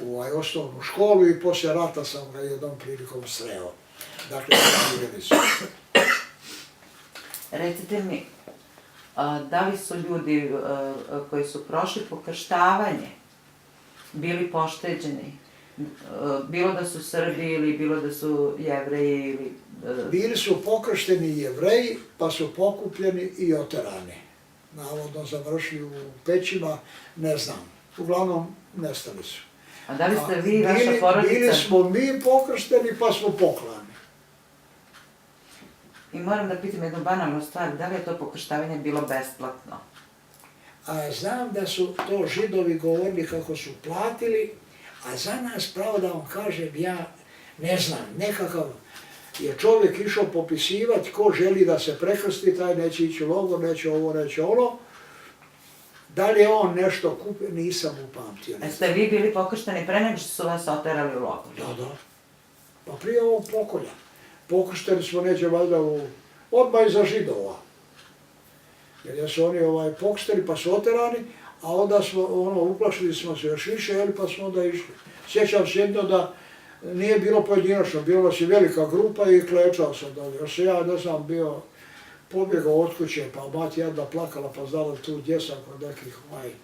u osnovnu školu i poslije rata sam ga jednom prilikom sreo. Dakle, živjeli su. Recite mi, da li su ljudi koji su prošli pokrštavanje bili pošteđeni? Bilo da su Srbi ili bilo da su Jevreji ili... Bili su pokršteni Jevreji, pa su pokupljeni i oterani. Navodno završili u pećima, ne znam. Uglavnom, nestali su. A da li ste vi i vaša porodica... Bili smo mi pokršteni, pa smo poklani. I moram da pitam jednu banalnu stvar, da li je to pokrštavanje bilo besplatno? Znam da su to Židovi govorili kako su platili, a za nas, pravo da vam kažem, ja ne znam, nekakav je čovjek išao popisivati ko želi da se prekrsti, taj neće ići u logor, neće ovo, neće ono. Da li je on nešto kupio, nisam upamtio. Jeste vi bili pokršteni pre nego što su vas oterali u logor? Da. Pa prije ovog pokolja. Pokršteni smo neće valjda odmah iza Židova. Jer su oni pokršteni pa su oterani, a onda smo, uplašili smo se još više, pa smo onda išli. Sjećam se jedno da nije bilo pojedinačno, bilo nas je velika grupa i klečao sam dalje. Još se ja, ne znam, bio pobjegao od kuće, pa mati jedna plakala, pa znala tu gdje sam kod nekih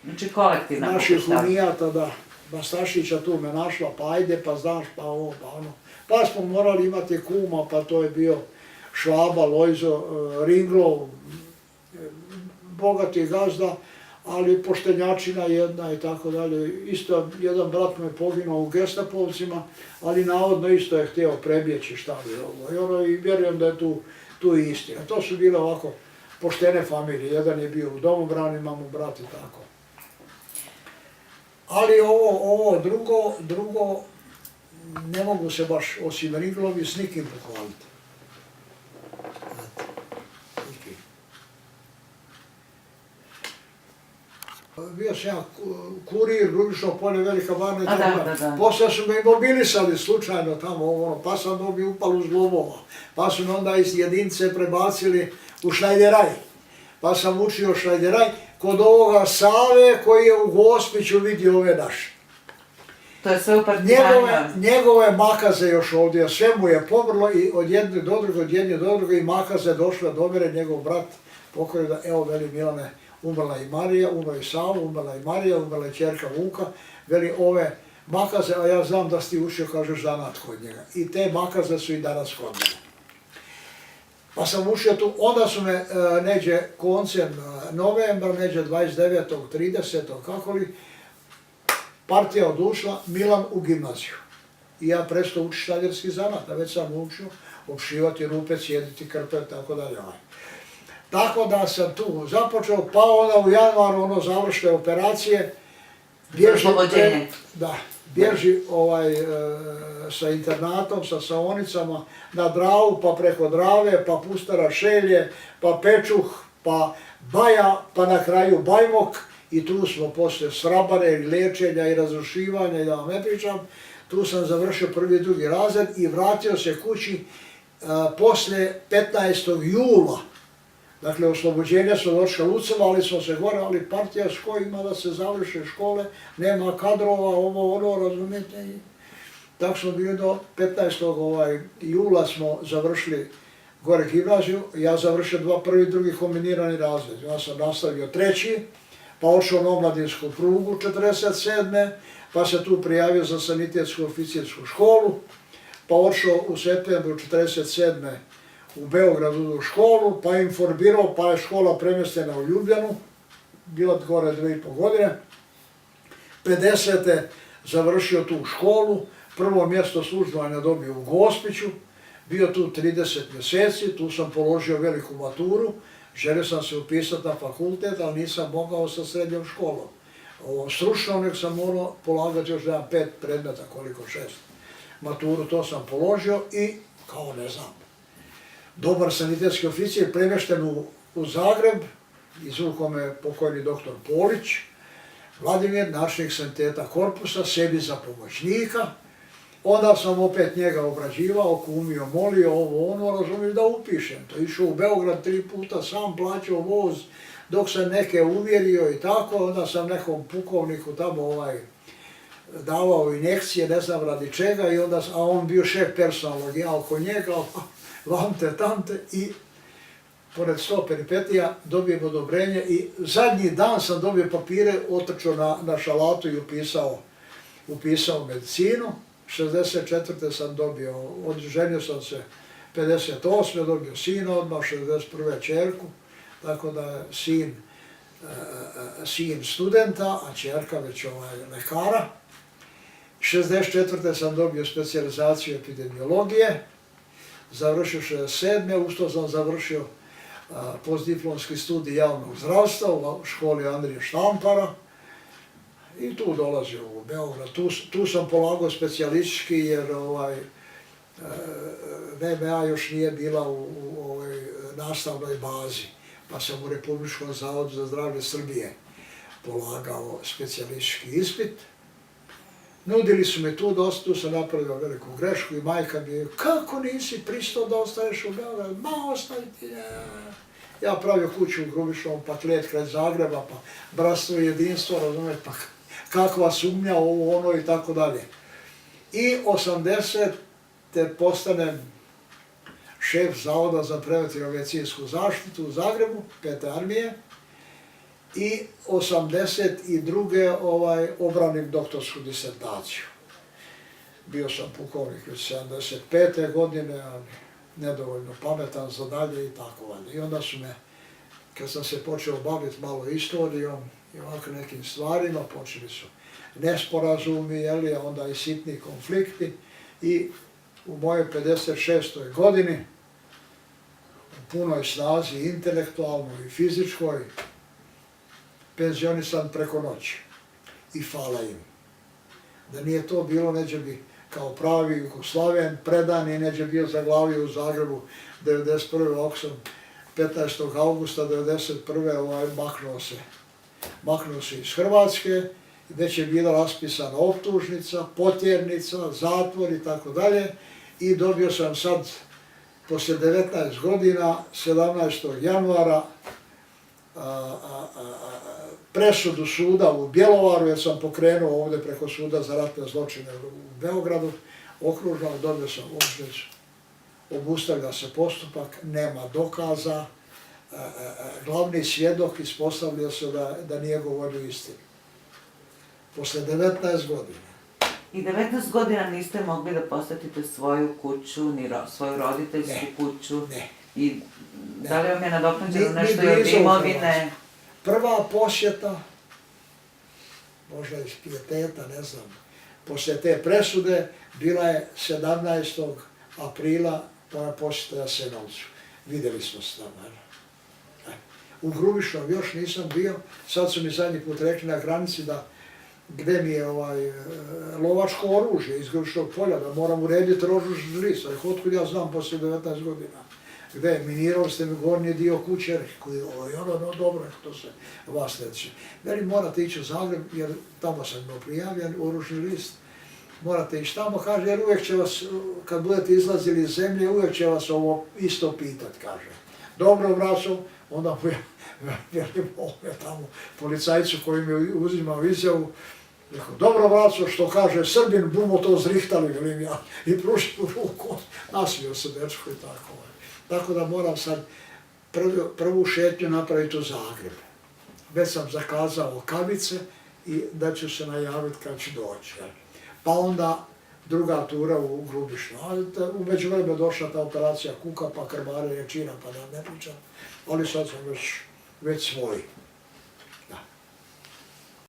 znači kolektivna naših unijata, da Bastašića tu me našla, pa ajde, pa znaš, pa ovo, pa ono. Pa smo morali imati kuma, pa to je bio Švaba, Lojzo, Ringlov, bogati gazda, ali poštenjačina jedna i tako dalje. Isto jedan brat me poginuo u Gestapovcima, ali navodno isto je htio prebjeći šta li ovo. I vjerujem da je tu istina. To su bile ovako poštene familije. Jedan je bio u domobranima, mu brat i tako. Ali ovo drugo, ne mogu se baš osim Ringlovi s nikim pohvaliti. Bio sam ja kurir, Grubišno polje, Velika Varna i tako dalje. Poslije su me imobilisali slučajno tamo, pa sam dobio upalu zglobova. Pa su me onda iz jedinice prebacili u Šnajderaj. Pa sam učio Šnajderaj kod ovoga Save koji je u Gospiću vidio ove naše. To je sve u partizanima. Njegove makaze još ovdje, sve mu je pomrlo i od jedne do druge i makaze došle do mene, njegov brat pokojio da, evo veli Milane, umrla i Marija, umrla i Sava, umrla i Marija, umrla i čerka Vuka, veli ove makaze, a ja znam da si ti učio, kažeš, zanat kod njega. I te makaze su i danas kod mene. Pa sam učio tu, onda su me neđe koncem novembra, neđe 29. 30. kako li, partija odušla, Milan u gimnaziju. I ja prestao učiti štaljerski zanat, a već sam učio opšivati rupe, cijediti krpe, tako dalje. Tako da sam tu započeo, pa onda u januaru završne operacije, bježi sa internatom, sa saonicama na Dravu, pa preko Drave, pa Pustara Šelje, pa Pečuh, pa Baja, pa na kraju Bajmok i tu smo poslije srabare i liječenja i razrušivanja, da vam ne pričam, tu sam završio prvi i drugi razred i vratio se kući poslije 15. jula. Dakle, oslobođenja su došla Luceva, ali smo se gore, ali partija s kojima da se završe škole, nema kadrova, ovo, razumijete. Tako smo bili do 15. jula smo završili gore gimnaziju, ja završio prvi i drugi kombinirani razred. Ja sam nastavio treći, pa odšao na omladinsku prugu 47. pa se tu prijavio za sanitetsku oficirsku školu, pa odšao u septembru 47. u Beogradu u školu, pa informirao, pa je škola premjestena u Ljubljanu, bila gore 2,5 godine. 50. završio tu školu, prvo mjesto službovanja dobio u Gospiću, bio tu 30 mjeseci, tu sam položio veliku maturu, želio sam se upisati na fakultet, ali nisam mogao sa srednjom školom. Stručno nek sam morao polagati još 5 predmeta, koliko 6. Maturu to sam položio i, kao ne znam, dobar sanitetski oficir, premješten u Zagreb, izvukao me pokojni doktor Polić, Vladimir, načelnik saniteta korpusa, sebi za pomoćnika. Onda sam opet njega obrađivao, kumio, molio, ovo ono, razumiješ, da upišem. To išao u Beograd 3 puta, sam plaćao voz, dok sam neke uvjerio i tako, onda sam nekom pukovniku tamo davao injekcije, ne znam radi čega, a on bio šef personalnog, ja oko njega, vamte, tamte, i pored 100 peripetija dobijem odobrenje i zadnji dan sam dobio papire, otrčao na šalatu i upisao medicinu. 64. sam dobio, oženio sam se 58. dobio sina odmah, 61. čerku, tako da je sin studenta, a čerka već lekara. 64. sam dobio specijalizaciju epidemiologije, završio 67. Usto sam završio postdiplomski studij javnog zdravstva u školi Andrije Štampara i tu dolazio u Beograd. Tu sam polagao specijalistički jer VMA još nije bila u nastavnoj bazi, pa sam u Republičkom zavodu za zdravlje Srbije polagao specijalistički ispit. Nudili su me tu sam napravio veliku grešku i majka mi je, kako nisi pristao da ostaješ u Beogradu? Ma, ostaviti. Ja pravio kuću u Grubišnom, pa Klet kraj Zagreba, pa bratstvo i jedinstvo, razumijete, pa kakva sumnja, ovo, ono i tako dalje. I 80. postanem šef Zavoda za preventivnu medicinsku zaštitu u Zagrebu, 5. armije, i 82. obranim doktorsku disertaciju. Bio sam pukovnik već 75. godine, ali nedovoljno pametan za dalje i tako dalje. I onda su me, kad sam se počeo baviti malo istorijom i ovako nekim stvarima, počeli su nesporazumi, a onda i sitni konflikti, i u mojoj 56. godini, u punoj snazi intelektualnoj i fizičkoj, penzionisan preko noći. I hvala im. Da nije to bilo, neđe bi kao pravi Jugoslaven predan i neđe bio zaglavio u Zagrebu 1991. 15. augusta 1991. Maknuo se iz Hrvatske, već je bila raspisana optužnica, potjernica, zatvor i tako dalje, i dobio sam sad, poslije 19 godina, 17. januara, presudu suda u Bjelovaru, jer sam pokrenuo ovdje preko suda za ratne zločine u Beogradu, okružno, dobio sam optužnicu, obustavlja se postupak, nema dokaza, glavni svjedok ispostavlja se da nije govorio istinu. Posle 19 godina. I 19 godina niste mogli da posjetite svoju kuću, ni svoju roditeljsku kuću? Ne. I da li vam je nadoknađeno nešto od imovine? Prva posjeta, možda iz pijeteta, ne znam, poslije te presude bila je 17. aprila, moja posjeta Jasenovcu. Vidjeli smo se tamo. U Grubišnom još nisam bio, sad su mi zadnji put rekli na granici da gde mi je lovačko oružje iz Grubišnog polja, da moram urediti oružni list, ali otkud ja znam poslije 19 godina. Gde, minirali ste mi gornji dio kuće, dobro, to se vas neće. Veli, morate ići u Zagreb, jer tamo sam imao prijavljen, oružni list, morate ići tamo, kaže, jer uvijek će vas, kad budete izlazili iz zemlje, uvijek će vas ovo isto pitat, kaže. Dobro, vraćam, onda velim ovdje tamo policajcu koji mi je uzimao izjavu, rekao, dobro vraćam, što kaže Srbin, bumo to zrihtali, velim ja, i pružio ruku, nasmio se dečko i tako. Tako da moram sad prvu šetnju napraviti u Zagreb. već sam zakazao kavice i da ću se najaviti kad ću doći. Pa onda druga tura u Grubišno. U međuvremenu je došla ta operacija kuka, pa krvarenje čira, pa da ne pričam. Ali sad sam već svoj.